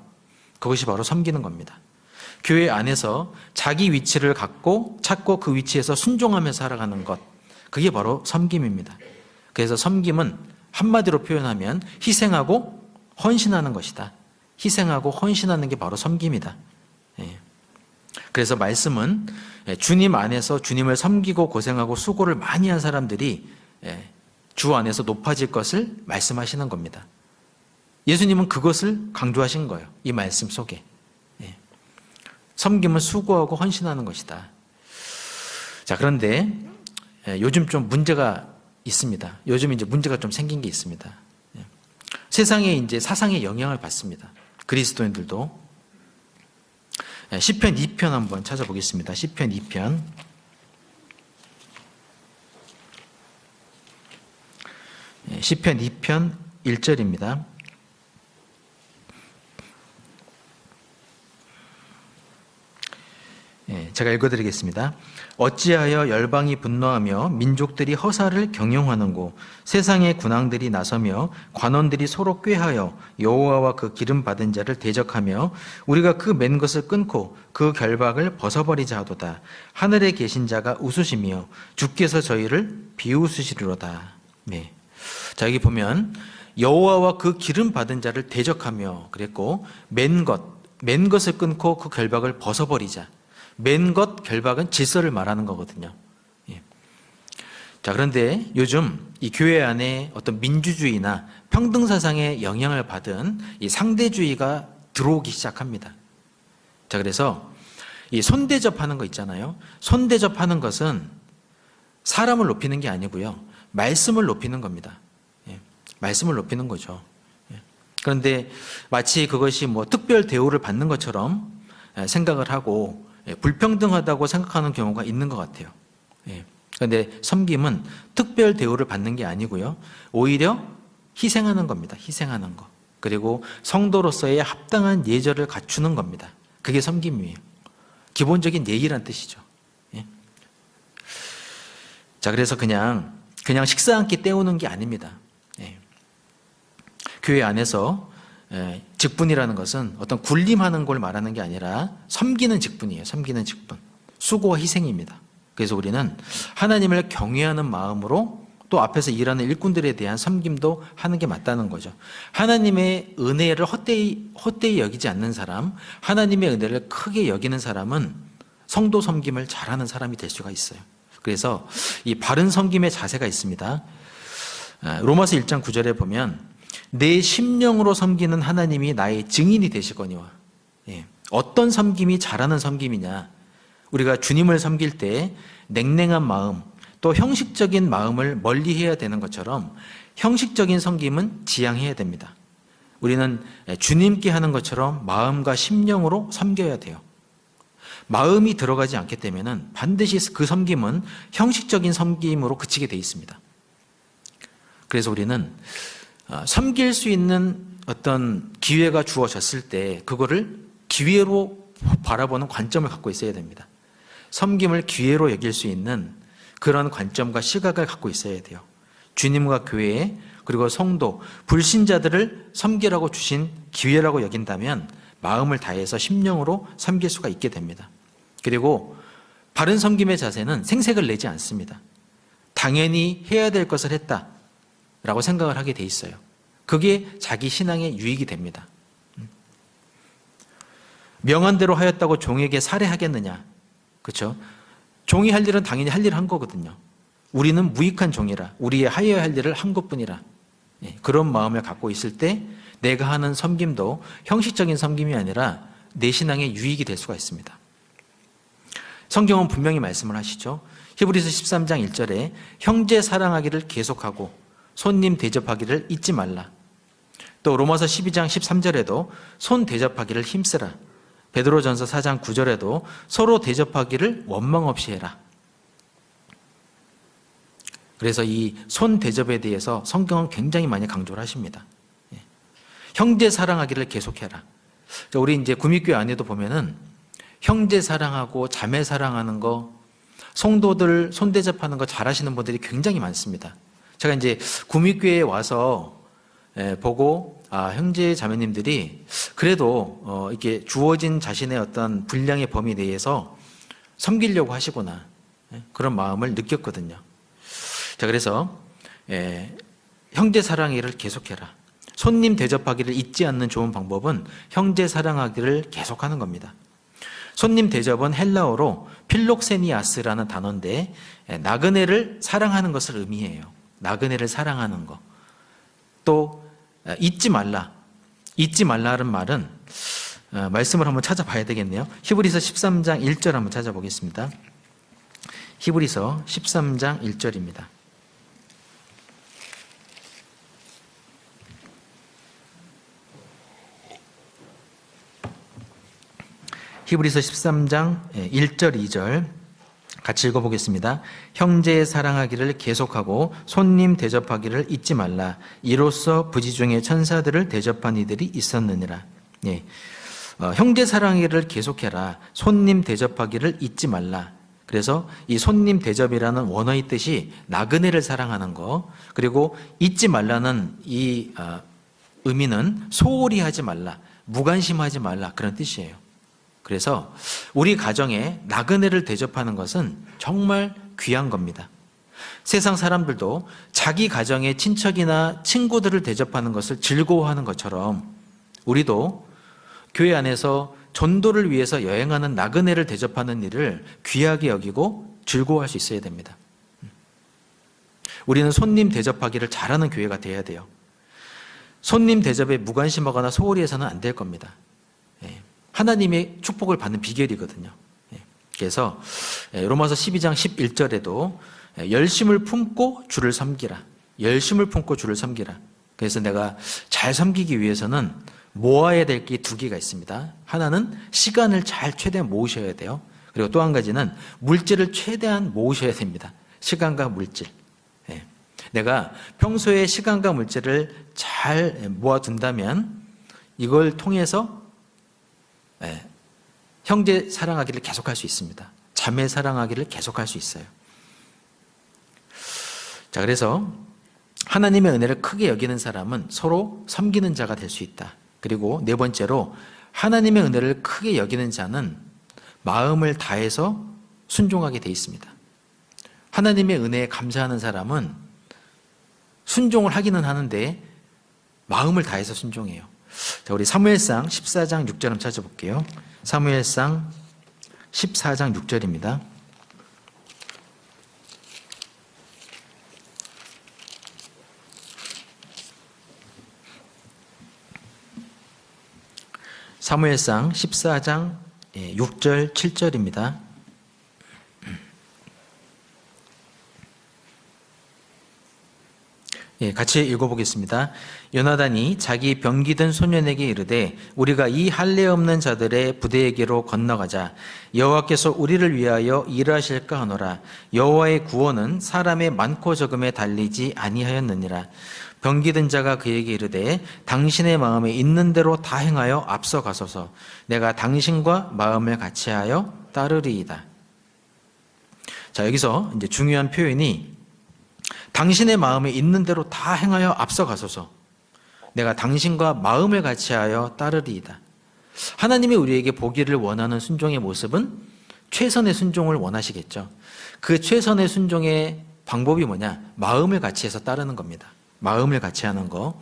그것이 바로 섬기는 겁니다. 교회 안에서 자기 위치를 찾고 그 위치에서 순종하며 살아가는 것, 그게 바로 섬김입니다. 그래서 섬김은 한마디로 표현하면 희생하고 헌신하는 것이다. 희생하고 헌신하는 게 바로 섬김이다. 그래서 말씀은 주님 안에서 주님을 섬기고 고생하고 수고를 많이 한 사람들이 주 안에서 높아질 것을 말씀하시는 겁니다. 예수님은 그것을 강조하신 거예요. 이 말씀 속에. 섬김은 수고하고 헌신하는 것이다. 자, 그런데 요즘 좀 문제가 있습니다. 요즘 이제 문제가 좀 생긴 게 있습니다. 세상에 이제 사상의 영향을 받습니다. 그리스도인들도. 시편 2편 한번 찾아보겠습니다. 시편 2편. 시편 2편 1절입니다. 제가 읽어드리겠습니다. 어찌하여 열방이 분노하며 민족들이 허사를 경영하는고 세상의 군왕들이 나서며 관원들이 서로 꾀하여 여호와와 그 기름 받은 자를 대적하며 우리가 그 맨 것을 끊고 그 결박을 벗어버리자 하도다. 하늘에 계신 자가 웃으시며 주께서 저희를 비웃으시리로다. 네. 자, 여기 보면 여호와와 그 기름 받은 자를 대적하며 그랬고 맨 것을 끊고 그 결박을 벗어버리자. 맨 것 결박은 질서를 말하는 거거든요. 예. 자, 그런데 요즘 이 교회 안에 어떤 민주주의나 평등 사상의 영향을 받은 이 상대주의가 들어오기 시작합니다. 자, 그래서 이 손대접하는 거 있잖아요. 손대접하는 것은 사람을 높이는 게 아니고요. 말씀을 높이는 겁니다. 예. 말씀을 높이는 거죠. 예. 그런데 마치 그것이 뭐 특별 대우를 받는 것처럼 생각을 하고 불평등하다고 생각하는 경우가 있는 것 같아요. 그런데 섬김은 특별 대우를 받는 게 아니고요. 오히려 희생하는 겁니다. 희생하는 거. 그리고 성도로서의 합당한 예절을 갖추는 겁니다. 그게 섬김이에요. 기본적인 예의란 뜻이죠. 자, 그래서 그냥 식사 한 끼 때우는 게 아닙니다. 교회 안에서 직분이라는 것은 어떤 군림하는 걸 말하는 게 아니라 섬기는 직분이에요. 섬기는 직분. 수고와 희생입니다. 그래서 우리는 하나님을 경외하는 마음으로 또 앞에서 일하는 일꾼들에 대한 섬김도 하는 게 맞다는 거죠. 하나님의 은혜를 헛되이 여기지 않는 사람, 하나님의 은혜를 크게 여기는 사람은 성도 섬김을 잘하는 사람이 될 수가 있어요. 그래서 이 바른 섬김의 자세가 있습니다. 로마서 1장 9절에 보면 내 심령으로 섬기는 하나님이 나의 증인이 되시거니와. 어떤 섬김이 잘하는 섬김이냐. 우리가 주님을 섬길 때 냉랭한 마음, 또 형식적인 마음을 멀리해야 되는 것처럼 형식적인 섬김은 지양해야 됩니다. 우리는 주님께 하는 것처럼 마음과 심령으로 섬겨야 돼요. 마음이 들어가지 않기 때문에 반드시 그 섬김은 형식적인 섬김으로 그치게 돼 있습니다. 그래서 우리는 섬길 수 있는 어떤 기회가 주어졌을 때 그거를 기회로 바라보는 관점을 갖고 있어야 됩니다. 섬김을 기회로 여길 수 있는 그런 관점과 시각을 갖고 있어야 돼요. 주님과 교회 그리고 성도, 불신자들을 섬기라고 주신 기회라고 여긴다면 마음을 다해서 심령으로 섬길 수가 있게 됩니다. 그리고 바른 섬김의 자세는 생색을 내지 않습니다. 당연히 해야 될 것을 했다라고 생각을 하게 돼 있어요. 그게 자기 신앙의 유익이 됩니다. 명한대로 하였다고 종에게 살해하겠느냐? 그렇죠? 종이 할 일은 당연히 할 일을 한 거거든요. 우리는 무익한 종이라, 우리의 하여야 할 일을 한 것뿐이라. 그런 마음을 갖고 있을 때 내가 하는 섬김도 형식적인 섬김이 아니라 내 신앙의 유익이 될 수가 있습니다. 성경은 분명히 말씀을 하시죠. 히브리서 13장 1절에 형제 사랑하기를 계속하고 손님 대접하기를 잊지 말라. 또 로마서 12장 13절에도 손 대접하기를 힘쓰라. 베드로전서 4장 9절에도 서로 대접하기를 원망 없이 해라. 그래서 이 손 대접에 대해서 성경은 굉장히 많이 강조를 하십니다. 형제 사랑하기를 계속해라. 우리 이제 구미교회 안에도 보면은 형제 사랑하고 자매 사랑하는 거, 성도들 손 대접하는 거 잘하시는 분들이 굉장히 많습니다. 제가 이제 구미교회에 와서 보고 형제 자매님들이 그래도 이렇게 주어진 자신의 어떤 분량의 범위 내에서 섬기려고 하시구나, 그런 마음을 느꼈거든요. 자, 그래서 형제 사랑하기를 계속해라. 손님 대접하기를 잊지 않는 좋은 방법은 형제 사랑하기를 계속하는 겁니다. 손님 대접은 헬라어로 필록세니아스라는 단어인데 나그네를 사랑하는 것을 의미해요. 나그네를 사랑하는 거. 또 잊지 말라. 잊지 말라는 말은 말씀을 한번 찾아봐야 되겠네요. 히브리서 13장 1절 한번 찾아보겠습니다. 히브리서 13장 1절입니다. 히브리서 13장 1절 2절 같이 읽어보겠습니다. 형제의 사랑하기를 계속하고 손님 대접하기를 잊지 말라. 이로써 부지 중에 천사들을 대접한 이들이 있었느니라. 형제 사랑하기를 계속해라. 손님 대접하기를 잊지 말라. 그래서 이 손님 대접이라는 원어의 뜻이 나그네를 사랑하는 거, 그리고 잊지 말라는 이 의미는 소홀히 하지 말라, 무관심하지 말라, 그런 뜻이에요. 그래서 우리 가정에 나그네를 대접하는 것은 정말 귀한 겁니다. 세상 사람들도 자기 가정의 친척이나 친구들을 대접하는 것을 즐거워하는 것처럼 우리도 교회 안에서 전도를 위해서 여행하는 나그네를 대접하는 일을 귀하게 여기고 즐거워할 수 있어야 됩니다. 우리는 손님 대접하기를 잘하는 교회가 돼야 돼요. 손님 대접에 무관심하거나 소홀히 해서는 안 될 겁니다. 하나님의 축복을 받는 비결이거든요. 그래서 로마서 12장 11절에도 열심을 품고 주를 섬기라. 열심을 품고 주를 섬기라. 그래서 내가 잘 섬기기 위해서는 모아야 될 게 두 개가 있습니다. 하나는 시간을 잘 최대한 모으셔야 돼요. 그리고 또 한 가지는 물질을 최대한 모으셔야 됩니다. 시간과 물질. 내가 평소에 시간과 물질을 잘 모아둔다면 이걸 통해서 형제 사랑하기를 계속할 수 있습니다. 자매 사랑하기를 계속할 수 있어요. 자, 그래서 하나님의 은혜를 크게 여기는 사람은 서로 섬기는 자가 될 수 있다. 그리고 네 번째로 하나님의 은혜를 크게 여기는 자는 마음을 다해서 순종하게 돼 있습니다. 하나님의 은혜에 감사하는 사람은 순종을 하기는 하는데 마음을 다해서 순종해요. 자, 우리 사무엘상 14장 6절 한번 찾아볼게요. 사무엘상 14장 6절입니다. 사무엘상 14장 6절 7절입니다. 같이 읽어보겠습니다. 요나단이 자기 병기든 소년에게 이르되 우리가 이 할례 없는 자들의 부대에게로 건너가자. 여호와께서 우리를 위하여 일하실까 하노라. 여호와의 구원은 사람의 많고 적음에 달리지 아니하였느니라. 병기든 자가 그에게 이르되 당신의 마음에 있는 대로 다 행하여 앞서가소서. 내가 당신과 마음을 같이하여 따르리이다. 자, 여기서 이제 중요한 표현이 당신의 마음에 있는 대로 다 행하여 앞서가소서. 내가 당신과 마음을 같이하여 따르리이다. 하나님이 우리에게 보기를 원하는 순종의 모습은 최선의 순종을 원하시겠죠. 그 최선의 순종의 방법이 뭐냐? 마음을 같이해서 따르는 겁니다. 마음을 같이 하는 거.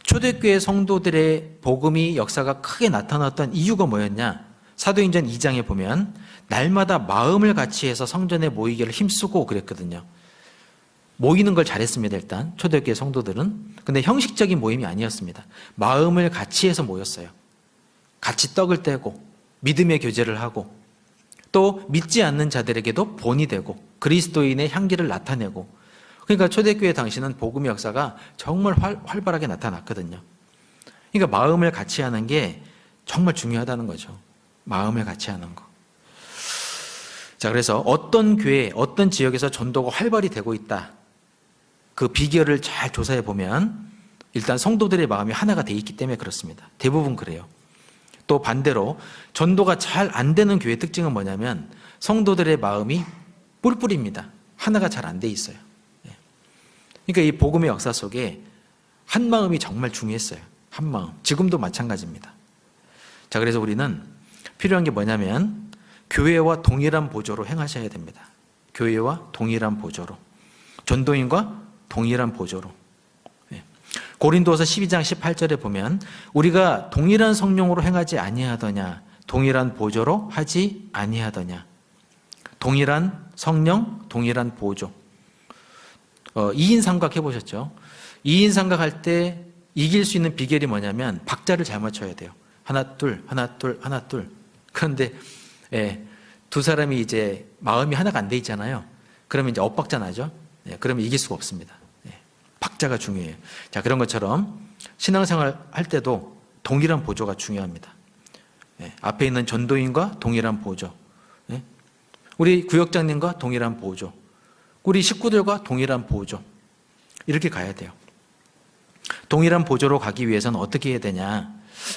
초대교회 성도들의 복음이 역사가 크게 나타났던 이유가 뭐였냐? 사도행전 2장에 보면 날마다 마음을 같이해서 성전에 모이기를 힘쓰고 그랬거든요. 모이는 걸 잘했습니다. 일단 초대교회 성도들은. 근데 형식적인 모임이 아니었습니다. 마음을 같이해서 모였어요. 같이 떡을 떼고 믿음의 교제를 하고 또 믿지 않는 자들에게도 본이 되고 그리스도인의 향기를 나타내고. 그러니까 초대교회 당시는 복음의 역사가 정말 활발하게 나타났거든요. 그러니까 마음을 같이 하는 게 정말 중요하다는 거죠. 마음을 같이 하는 거. 자, 그래서 어떤 교회, 어떤 지역에서 전도가 활발히 되고 있다. 그 비결을 잘 조사해 보면 일단 성도들의 마음이 하나가 돼 있기 때문에 그렇습니다. 대부분 그래요. 또 반대로 전도가 잘 안 되는 교회 특징은 뭐냐면 성도들의 마음이 뿔뿔입니다. 하나가 잘 안 돼 있어요. 그러니까 이 복음의 역사 속에 한 마음이 정말 중요했어요. 한 마음. 지금도 마찬가지입니다. 자, 그래서 우리는 필요한 게 뭐냐면 교회와 동일한 보조로 행하셔야 됩니다. 교회와 동일한 보조로. 전도인과 동일한 보조로. 고린도서 12장 18절에 보면 우리가 동일한 성령으로 행하지 아니하더냐, 동일한 보조로 하지 아니하더냐. 동일한 성령, 동일한 보조. 2인 삼각 해보셨죠? 2인 삼각 할 때 이길 수 있는 비결이 뭐냐면 박자를 잘 맞춰야 돼요. 하나 둘 하나 둘 하나 둘. 그런데 두 사람이 이제 마음이 하나가 안 돼 있잖아요. 그러면 이제 엇박자 나죠. 그러면 이길 수가 없습니다. 박자가 중요해요. 자, 그런 것처럼 신앙생활 할 때도 동일한 보조가 중요합니다. 앞에 있는 전도인과 동일한 보조, 우리 구역장님과 동일한 보조, 우리 식구들과 동일한 보조, 이렇게 가야 돼요. 동일한 보조로 가기 위해서는 어떻게 해야 되냐?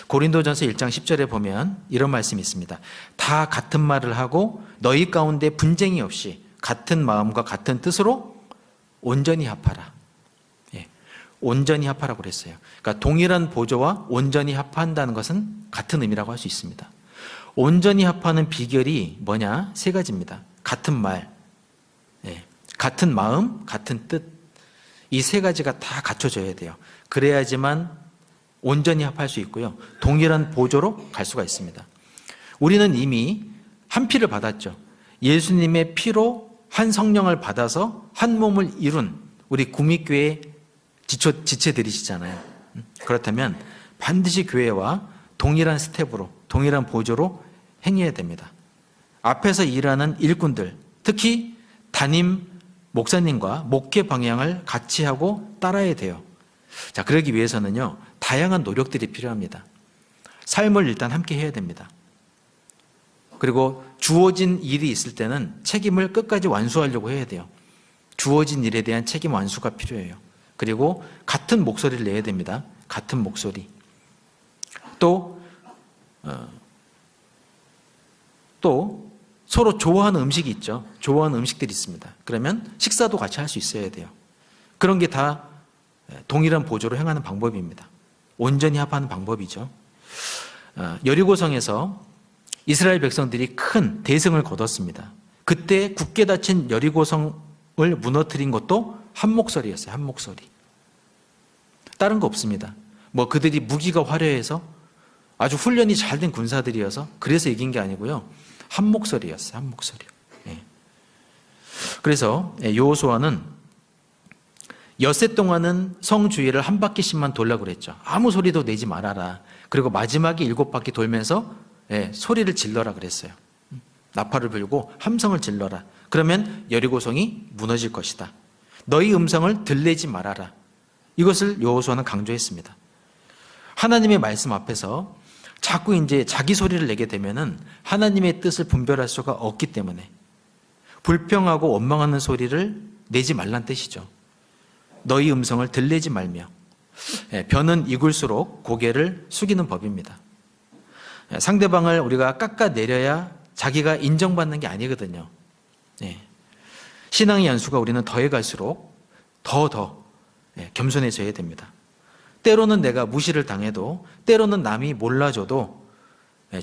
고린도전서 1장 10절에 보면 이런 말씀이 있습니다. 다 같은 말을 하고 너희 가운데 분쟁이 없이 같은 마음과 같은 뜻으로 온전히 합하라. 예, 온전히 합하라고 그랬어요. 그러니까 동일한 보조와 온전히 합한다는 것은 같은 의미라고 할 수 있습니다. 온전히 합하는 비결이 뭐냐? 세 가지입니다. 같은 말, 예, 같은 마음, 같은 뜻. 이 세 가지가 다 갖춰져야 돼요. 그래야지만 온전히 합할 수 있고요. 동일한 보조로 갈 수가 있습니다. 우리는 이미 한 피를 받았죠. 예수님의 피로 한 성령을 받아서 한 몸을 이룬 우리 구미교회 지체들이시잖아요. 그렇다면 반드시 교회와 동일한 스텝으로, 동일한 보조로 행해야 됩니다. 앞에서 일하는 일꾼들, 특히 담임 목사님과 목회 방향을 같이 하고 따라야 돼요. 자, 그러기 위해서는요, 다양한 노력들이 필요합니다. 삶을 일단 함께 해야 됩니다. 그리고 주어진 일이 있을 때는 책임을 끝까지 완수하려고 해야 돼요. 주어진 일에 대한 책임 완수가 필요해요. 그리고 같은 목소리를 내야 됩니다. 같은 목소리. 또 서로 좋아하는 음식이 있죠. 좋아하는 음식들이 있습니다. 그러면 식사도 같이 할 수 있어야 돼요. 그런 게 다 동일한 보조로 행하는 방법입니다. 온전히 합하는 방법이죠. 여리고성에서 이스라엘 백성들이 큰 대승을 거뒀습니다. 그때 굳게 닫힌 여리고성을 무너뜨린 것도 한 목소리였어요. 한 목소리. 다른 거 없습니다. 뭐 그들이 무기가 화려해서 아주 훈련이 잘 된 군사들이어서 그래서 이긴 게 아니고요. 한 목소리였어요. 한 목소리. 예. 그래서 여호수아는 엿새 동안은 성 주위를 한 바퀴씩만 돌라 그랬죠. 아무 소리도 내지 말아라. 그리고 마지막에 7바퀴 돌면서 소리를 질러라 그랬어요. 나팔을 불고 함성을 질러라. 그러면 여리고성이 무너질 것이다. 너희 음성을 들리지 말아라. 이것을 여호수아는 강조했습니다. 하나님의 말씀 앞에서 자꾸 이제 자기 소리를 내게 되면은 하나님의 뜻을 분별할 수가 없기 때문에 불평하고 원망하는 소리를 내지 말란 뜻이죠. 너희 음성을 들리지 말며 벼는 익을수록 고개를 숙이는 법입니다. 상대방을 우리가 깎아내려야 자기가 인정받는 게 아니거든요. 신앙의 연수가 우리는 더해갈수록 더 겸손해져야 됩니다. 때로는 내가 무시를 당해도, 때로는 남이 몰라줘도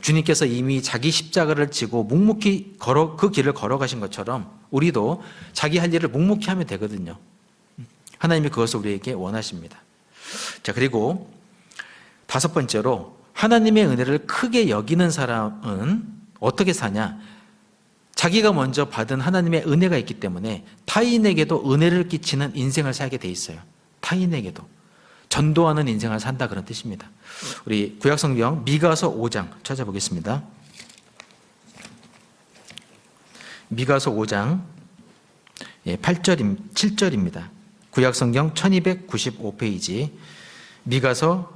주님께서 이미 자기 십자가를 지고 묵묵히 그 길을 걸어가신 것처럼 우리도 자기 할 일을 묵묵히 하면 되거든요. 하나님이 그것을 우리에게 원하십니다. 자, 그리고 5번째로 하나님의 은혜를 크게 여기는 사람은 어떻게 사냐? 자기가 먼저 받은 하나님의 은혜가 있기 때문에 타인에게도 은혜를 끼치는 인생을 살게 돼 있어요. 타인에게도. 전도하는 인생을 산다 그런 뜻입니다. 우리 구약성경 미가서 5장 찾아보겠습니다. 미가서 5장 7절입니다. 구약성경 1295페이지 미가서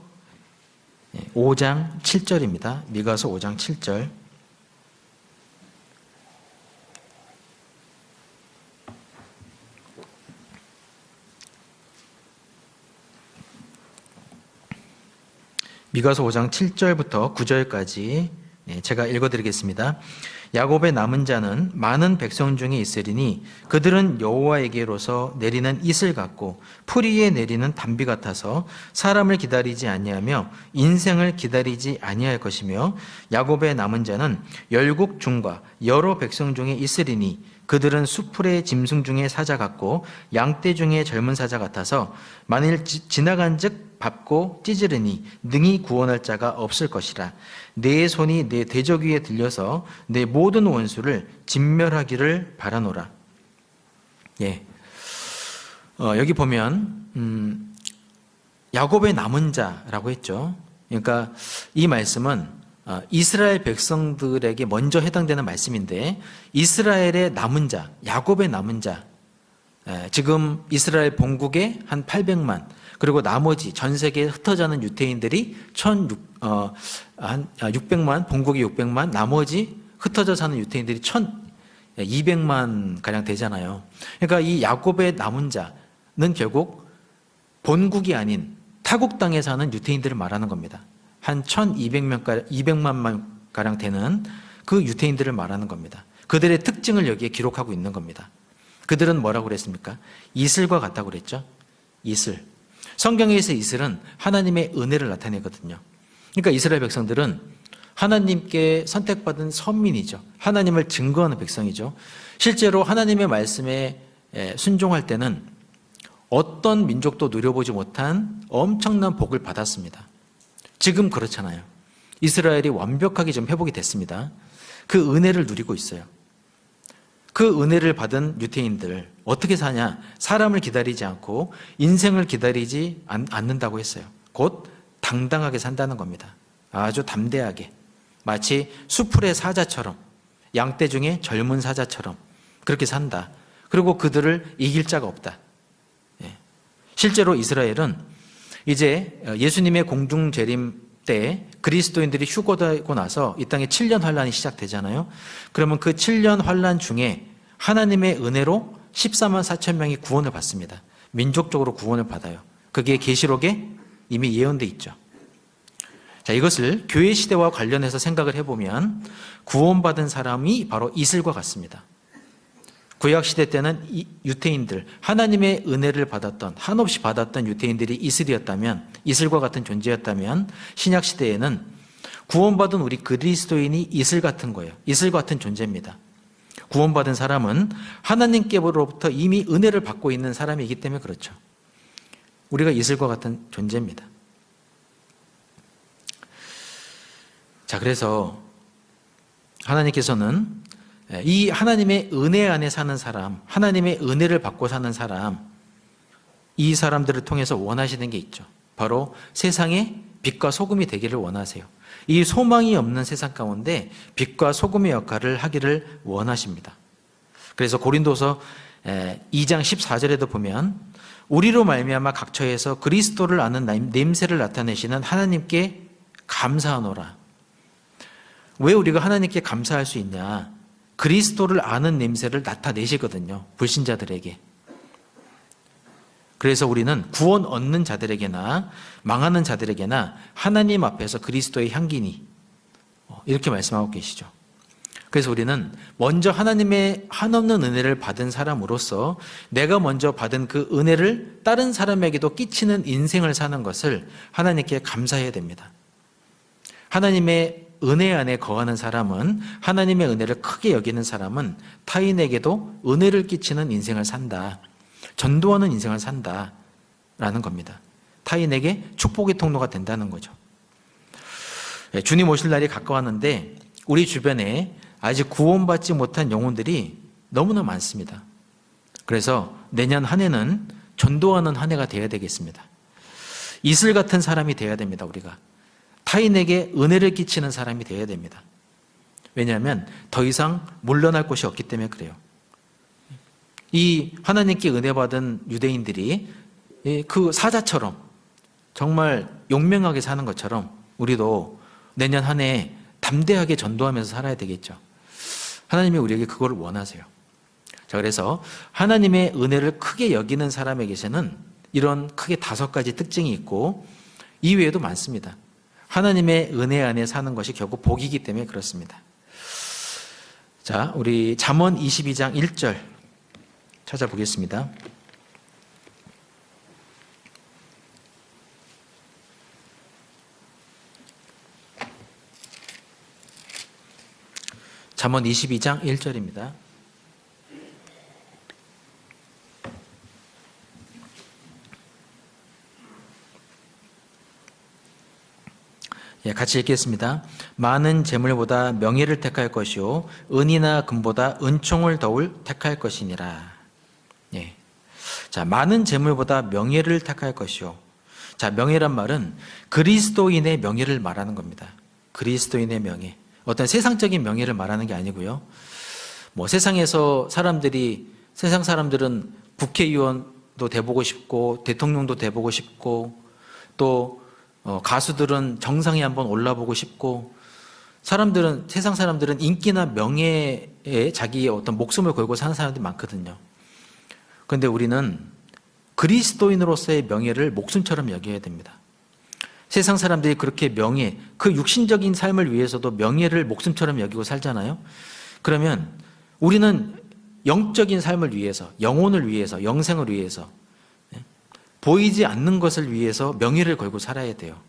5장 7절입니다. 미가서 5장 7절. 미가서 5장 7절부터 9절까지 제가 읽어드리겠습니다. 야곱의 남은 자는 많은 백성 중에 있으리니 그들은 여호와에게로서 내리는 이슬 같고 풀 위에 내리는 단비 같아서 사람을 기다리지 아니하며 인생을 기다리지 아니할 것이며 야곱의 남은 자는 열국 중과 여러 백성 중에 있으리니 그들은 수풀의 짐승 중에 사자 같고 양떼 중에 젊은 사자 같아서 만일 지나간즉 밟고 찢으리니 능히 구원할 자가 없을 것이라. 내 손이 내 대적 위에 들려서 내 모든 원수를 진멸하기를 바라노라. 여기 보면 야곱의 남은 자라고 했죠. 그러니까 이 말씀은 이스라엘 백성들에게 먼저 해당되는 말씀인데 이스라엘의 남은 자, 야곱의 남은 자, 지금 이스라엘 본국에 한 800만, 그리고 나머지 전 세계에 흩어져 있는 유대인들이 600만, 본국이 600만, 나머지 흩어져 사는 유대인들이 1200만 가량 되잖아요. 그러니까 이 야곱의 남은 자는 결국 본국이 아닌 타국 땅에 사는 유대인들을 말하는 겁니다. 한 200만 가량 되는 그 유대인들을 말하는 겁니다. 그들의 특징을 여기에 기록하고 있는 겁니다. 그들은 뭐라고 그랬습니까? 이슬과 같다고 그랬죠. 이슬. 성경에서 이슬은 하나님의 은혜를 나타내거든요. 그러니까 이스라엘 백성들은 하나님께 선택받은 선민이죠. 하나님을 증거하는 백성이죠. 실제로 하나님의 말씀에 순종할 때는 어떤 민족도 누려보지 못한 엄청난 복을 받았습니다. 지금 그렇잖아요. 이스라엘이 완벽하게 좀 회복이 됐습니다. 그 은혜를 누리고 있어요. 그 은혜를 받은 유대인들 어떻게 사냐? 사람을 기다리지 않고 인생을 기다리지 않는다고 했어요. 곧 당당하게 산다는 겁니다. 아주 담대하게. 마치 수풀의 사자처럼, 양떼 중에 젊은 사자처럼 그렇게 산다. 그리고 그들을 이길 자가 없다. 실제로 이스라엘은 이제 예수님의 공중 재림 때 그리스도인들이 휴거되고 나서 이 땅에 7년 환란이 시작되잖아요. 그러면 그 7년 환란 중에 하나님의 은혜로 14만 4천 명이 구원을 받습니다. 민족적으로 구원을 받아요. 그게 계시록에 이미 예언돼 있죠. 자, 이것을 교회 시대와 관련해서 생각을 해보면 구원받은 사람이 바로 이슬과 같습니다. 구약시대 때는 유대인들, 하나님의 은혜를 받았던, 한없이 받았던 유대인들이 이슬이었다면, 이슬과 같은 존재였다면 신약시대에는 구원받은 우리 그리스도인이 이슬 같은 거예요. 이슬 같은 존재입니다. 구원받은 사람은 하나님께로부터 이미 은혜를 받고 있는 사람이기 때문에 그렇죠. 우리가 이슬과 같은 존재입니다. 자, 그래서 하나님께서는 이 하나님의 은혜 안에 사는 사람, 하나님의 은혜를 받고 사는 사람, 이 사람들을 통해서 원하시는 게 있죠. 바로 세상의 빛과 소금이 되기를 원하세요. 이 소망이 없는 세상 가운데 빛과 소금의 역할을 하기를 원하십니다. 그래서 고린도서 2장 14절에도 보면 우리로 말미암아 각처에서 그리스도를 아는 냄새를 나타내시는 하나님께 감사하노라. 왜 우리가 하나님께 감사할 수 있냐? 그리스도를 아는 냄새를 나타내시거든요. 불신자들에게. 그래서 우리는 구원 얻는 자들에게나 망하는 자들에게나 하나님 앞에서 그리스도의 향기니 이렇게 말씀하고 계시죠. 그래서 우리는 먼저 하나님의 한없는 은혜를 받은 사람으로서 내가 먼저 받은 그 은혜를 다른 사람에게도 끼치는 인생을 사는 것을 하나님께 감사해야 됩니다. 하나님의 은혜 안에 거하는 사람은, 하나님의 은혜를 크게 여기는 사람은 타인에게도 은혜를 끼치는 인생을 산다. 전도하는 인생을 산다라는 겁니다. 타인에게 축복의 통로가 된다는 거죠. 주님 오실 날이 가까웠는데 우리 주변에 아직 구원받지 못한 영혼들이 너무나 많습니다. 그래서 내년 한 해는 전도하는 한 해가 되어야 되겠습니다. 이슬 같은 사람이 되어야 됩니다. 우리가 타인에게 은혜를 끼치는 사람이 되어야 됩니다. 왜냐하면 더 이상 물러날 곳이 없기 때문에 그래요. 이 하나님께 은혜 받은 유대인들이 그 사자처럼 정말 용맹하게 사는 것처럼 우리도 내년 한 해 담대하게 전도하면서 살아야 되겠죠. 하나님이 우리에게 그걸 원하세요. 자, 그래서 하나님의 은혜를 크게 여기는 사람에게서는 이런 크게 5가지 특징이 있고 이외에도 많습니다. 하나님의 은혜 안에 사는 것이 결국 복이기 때문에 그렇습니다. 자, 우리 잠언 22장 1절 찾아보겠습니다. 잠언 22장 1절입니다. 같이 읽겠습니다. 많은 재물보다 명예를 택할 것이요 은이나 금보다 은총을 더울 택할 것이니라. 예. 자, 많은 재물보다 명예를 택할 것이요. 자, 명예란 말은 그리스도인의 명예를 말하는 겁니다. 그리스도인의 명예. 어떤 세상적인 명예를 말하는 게 아니고요. 뭐 세상에서 세상 사람들은 국회의원도 돼보고 싶고 대통령도 돼보고 싶고 또 가수들은 정상에 한번 올라보고 싶고 세상 사람들은 인기나 명예에 자기의 어떤 목숨을 걸고 사는 사람들이 많거든요. 그런데 우리는 그리스도인으로서의 명예를 목숨처럼 여겨야 됩니다. 세상 사람들이 그렇게 명예, 그 육신적인 삶을 위해서도 명예를 목숨처럼 여기고 살잖아요. 그러면 우리는 영적인 삶을 위해서, 영혼을 위해서, 영생을 위해서, 보이지 않는 것을 위해서 명예를 걸고 살아야 돼요.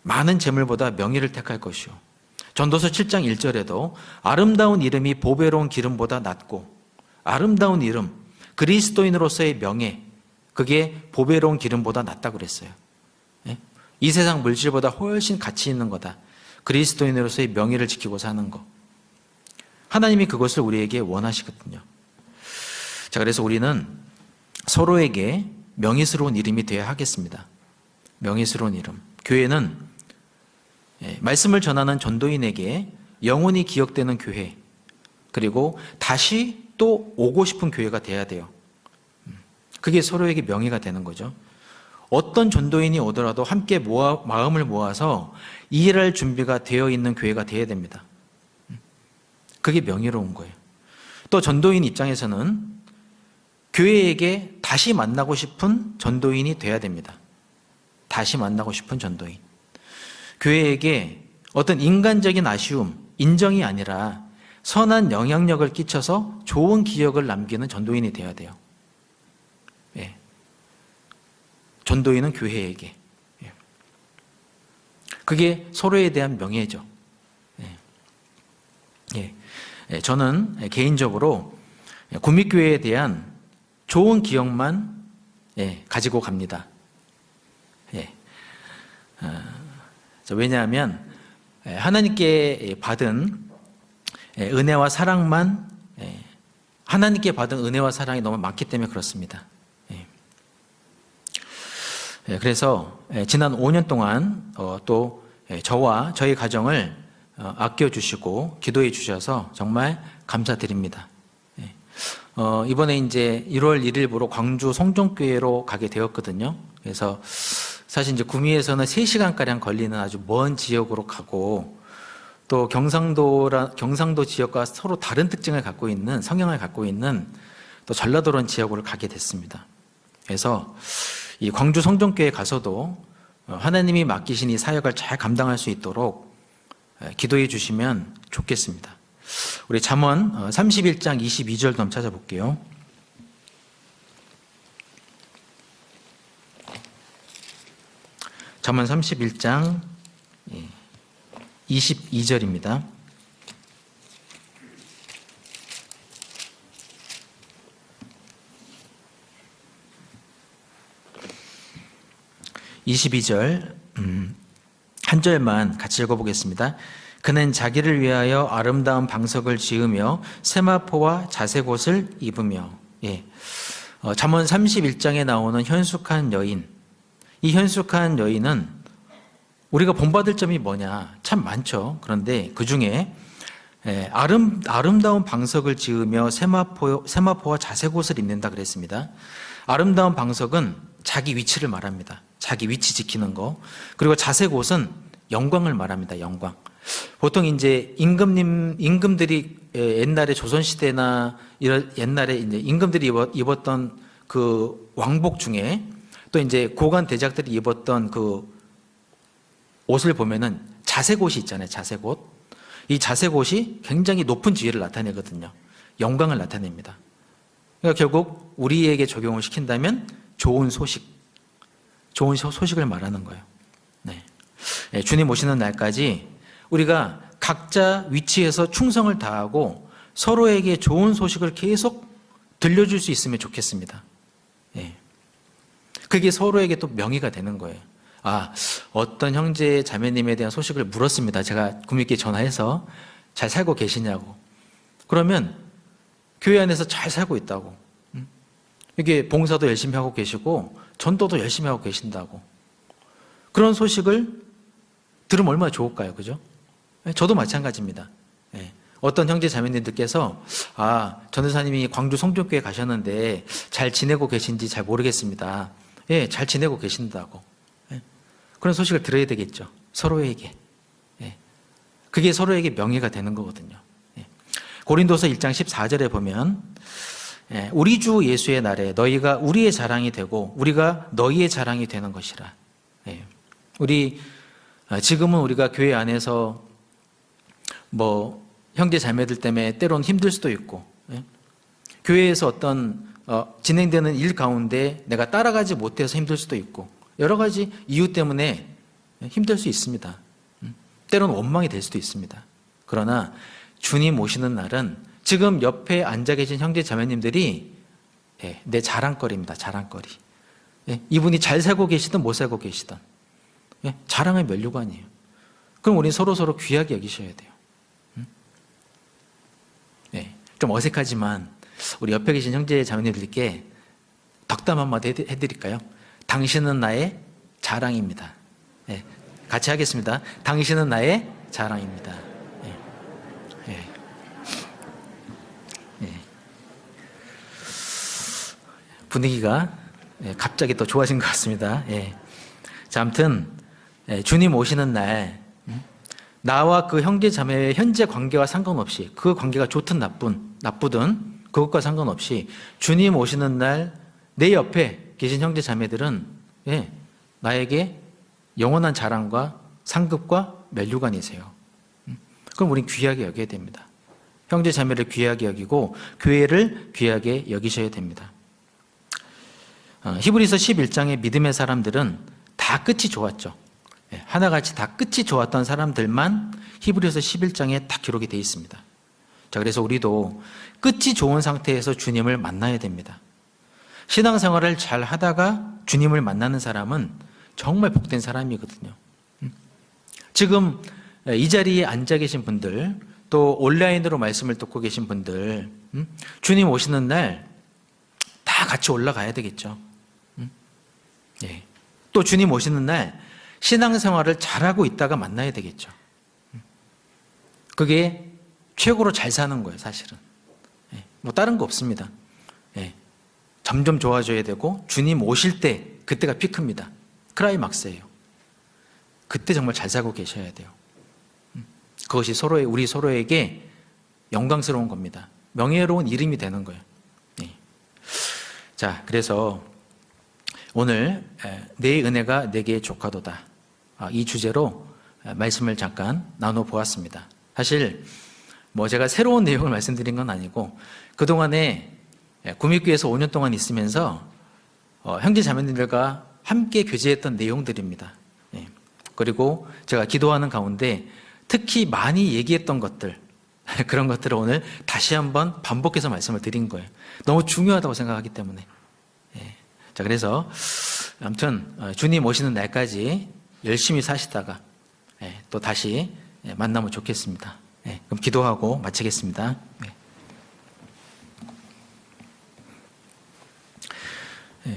많은 재물보다 명예를 택할 것이요. 전도서 7장 1절에도 아름다운 이름이 보배로운 기름보다 낫고, 아름다운 이름, 그리스도인으로서의 명예, 그게 보배로운 기름보다 낫다고 그랬어요. 이 세상 물질보다 훨씬 가치 있는 거다. 그리스도인으로서의 명예를 지키고 사는 거. 하나님이 그것을 우리에게 원하시거든요. 자, 그래서 우리는 서로에게 명예스러운 이름이 되어야 하겠습니다. 명예스러운 이름. 교회는 말씀을 전하는 전도인에게 영원히 기억되는 교회, 그리고 다시 또 오고 싶은 교회가 돼야 돼요. 그게 서로에게 명예가 되는 거죠. 어떤 전도인이 오더라도 함께 마음을 모아서 일할 준비가 되어 있는 교회가 되어야 됩니다. 그게 명예로운 거예요. 또 전도인 입장에서는 교회에게 다시 만나고 싶은 전도인이 돼야 됩니다. 다시 만나고 싶은 전도인. 교회에게 어떤 인간적인 아쉬움, 인정이 아니라 선한 영향력을 끼쳐서 좋은 기억을 남기는 전도인이 돼야 돼요. 예. 전도인은 교회에게. 예. 그게 서로에 대한 명예죠. 예. 예. 저는 개인적으로 구미교회에 대한 좋은 기억만 가지고 갑니다. 왜냐하면 하나님께 받은 은혜와 사랑만, 하나님께 받은 은혜와 사랑이 너무 많기 때문에 그렇습니다. 그래서 지난 5년 동안 또 저와 저희 가정을 아껴주시고 기도해 주셔서 정말 감사드립니다. 이번에 이제 1월 1일부로 광주 송정교회로 가게 되었거든요. 그래서 사실 이제 구미에서는 3시간가량 걸리는 아주 먼 지역으로 가고, 또 경상도 지역과 서로 다른 특징을 갖고 있는, 성향을 갖고 있는 또 전라도라는 지역으로 가게 됐습니다. 그래서 이 광주 송정교회에 가서도 하나님이 맡기신 이 사역을 잘 감당할 수 있도록 기도해 주시면 좋겠습니다. 우리 잠언 31장 22절도 한번 찾아볼게요. 잠언 31장 22절입니다. 한 절만 같이 읽어보겠습니다. 그는 자기를 위하여 아름다운 방석을 지으며 세마포와 자색옷을 입으며. 잠언 31장에 나오는 현숙한 여인, 이 현숙한 여인은 우리가 본받을 점이 뭐냐? 참 많죠. 그런데 그 중에 아름다운 방석을 지으며 세마포와 자색옷을 입는다 그랬습니다. 아름다운 방석은 자기 위치를 말합니다. 자기 위치 지키는 거. 그리고 자색옷은 영광을 말합니다. 영광. 보통 이제 임금들이 옛날에 조선시대나 옛날에 이제 임금들이 입었던 그 왕복 중에, 또 이제 고관 대작들이 입었던 그 옷을 보면은 자색옷이 있잖아요. 자색옷. 이 자색옷이 굉장히 높은 지위를 나타내거든요. 영광을 나타냅니다. 그러니까 결국 우리에게 적용을 시킨다면 좋은 소식을 말하는 거예요. 주님 오시는 날까지 우리가 각자 위치에서 충성을 다하고 서로에게 좋은 소식을 계속 들려줄 수 있으면 좋겠습니다. 그게 서로에게 또 명의가 되는 거예요. 어떤 형제 자매님에 대한 소식을 물었습니다. 제가 구미께 전화해서 잘 살고 계시냐고. 그러면 교회 안에서 잘 살고 있다고. 이게 봉사도 열심히 하고 계시고 전도도 열심히 하고 계신다고. 그런 소식을 들으면 얼마나 좋을까요? 그죠? 저도 마찬가지입니다. 어떤 형제 자매님들께서 전도사님이 광주 송정교회 가셨는데 잘 지내고 계신지 잘 모르겠습니다. 잘 지내고 계신다고. 그런 소식을 들어야 되겠죠. 서로에게. 그게 서로에게 명예가 되는 거거든요. 고린도서 1장 14절에 보면 우리 주 예수의 날에 너희가 우리의 자랑이 되고 우리가 너희의 자랑이 되는 것이라. 지금은 우리가 교회 안에서 형제 자매들 때문에 때론 힘들 수도 있고, 예? 교회에서 어떤 진행되는 일 가운데 내가 따라가지 못해서 힘들 수도 있고, 여러 가지 이유 때문에 힘들 수 있습니다. 때론 원망이 될 수도 있습니다. 그러나 주님 오시는 날은 지금 옆에 앉아 계신 형제 자매님들이 내 자랑거리입니다. 자랑거리. 이분이 잘 살고 계시든 못 살고 계시든 자랑의 면류관이에요. 그럼 우리 서로 귀하게 여기셔야 돼요. 좀 어색하지만 우리 옆에 계신 형제 자매님들께 덕담 한마디 해드릴까요? 당신은 나의 자랑입니다. 같이 하겠습니다. 당신은 나의 자랑입니다. 분위기가 갑자기 또 좋아진 것 같습니다. 자, 아무튼 주님 오시는 날 나와 그 형제 자매의 현재 관계와 상관없이, 그 관계가 좋든 나쁘든 그것과 상관없이 주님 오시는 날 내 옆에 계신 형제 자매들은 나에게 영원한 자랑과 상급과 면류관이세요. 그럼 우린 귀하게 여겨야 됩니다. 형제 자매를 귀하게 여기고 교회를 귀하게 여기셔야 됩니다. 히브리서 11장의 믿음의 사람들은 다 끝이 좋았죠. 하나같이 다 끝이 좋았던 사람들만 히브리서 11장에 다 기록이 되어 있습니다. 자, 그래서 우리도 끝이 좋은 상태에서 주님을 만나야 됩니다. 신앙생활을 잘 하다가 주님을 만나는 사람은 정말 복된 사람이거든요. 지금 이 자리에 앉아 계신 분들, 또 온라인으로 말씀을 듣고 계신 분들, 주님 오시는 날 다 같이 올라가야 되겠죠. 또 주님 오시는 날 신앙생활을 잘하고 있다가 만나야 되겠죠. 그게 최고로 잘 사는 거예요, 사실은. 다른 거 없습니다. 점점 좋아져야 되고 주님 오실 때 그때가 피크입니다. 크라이막스예요. 그때 정말 잘 살고 계셔야 돼요. 그것이 우리 서로에게 영광스러운 겁니다. 명예로운 이름이 되는 거예요. 자, 그래서 오늘 내 은혜가 내게 족하도다, 이 주제로 말씀을 잠깐 나눠보았습니다. 사실 제가 새로운 내용을 말씀드린 건 아니고 그동안에 구미교에서 5년 동안 있으면서 형제 자매님들과 함께 교제했던 내용들입니다. 그리고 제가 기도하는 가운데 특히 많이 얘기했던 것들, 그런 것들을 오늘 다시 한번 반복해서 말씀을 드린 거예요. 너무 중요하다고 생각하기 때문에. 자, 그래서 아무튼 주님 오시는 날까지 열심히 사시다가 또 다시 만나면 좋겠습니다. 그럼 기도하고 마치겠습니다.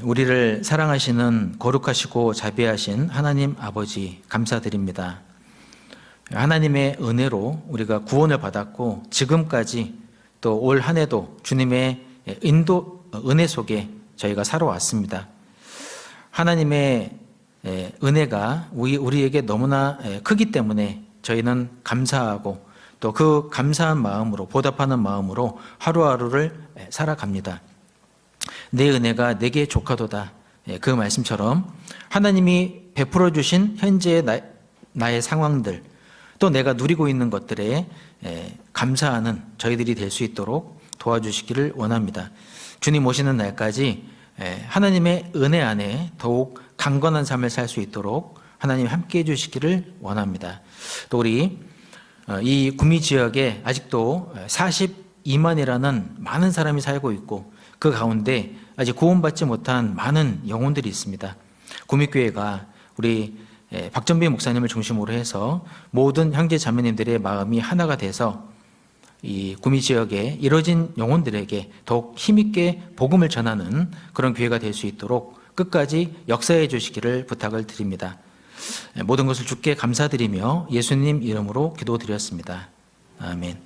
우리를 사랑하시는 거룩하시고 자비하신 하나님 아버지, 감사드립니다. 하나님의 은혜로 우리가 구원을 받았고 지금까지 또 올 한 해도 주님의 은혜 속에 저희가 살아왔습니다. 하나님의 은혜가 우리에게 너무나 크기 때문에 저희는 감사하고 또 그 감사한 마음으로, 보답하는 마음으로 하루하루를 살아갑니다. 내 은혜가 내게 족하도다, 그 말씀처럼 하나님이 베풀어 주신 현재의 나의 상황들, 또 내가 누리고 있는 것들에 감사하는 저희들이 될 수 있도록 도와주시기를 원합니다. 주님 오시는 날까지 하나님의 은혜 안에 더욱 강건한 삶을 살 수 있도록 하나님 함께해 주시기를 원합니다. 또 우리 이 구미 지역에 아직도 42만이라는 많은 사람이 살고 있고 그 가운데 아직 구원받지 못한 많은 영혼들이 있습니다. 구미교회가 우리 박전비 목사님을 중심으로 해서 모든 형제 자매님들의 마음이 하나가 돼서 이 구미 지역에 이뤄진 영혼들에게 더욱 힘있게 복음을 전하는 그런 교회가 될 수 있도록 끝까지 역사해 주시기를 부탁을 드립니다. 모든 것을 주께 감사드리며 예수님 이름으로 기도드렸습니다. 아멘.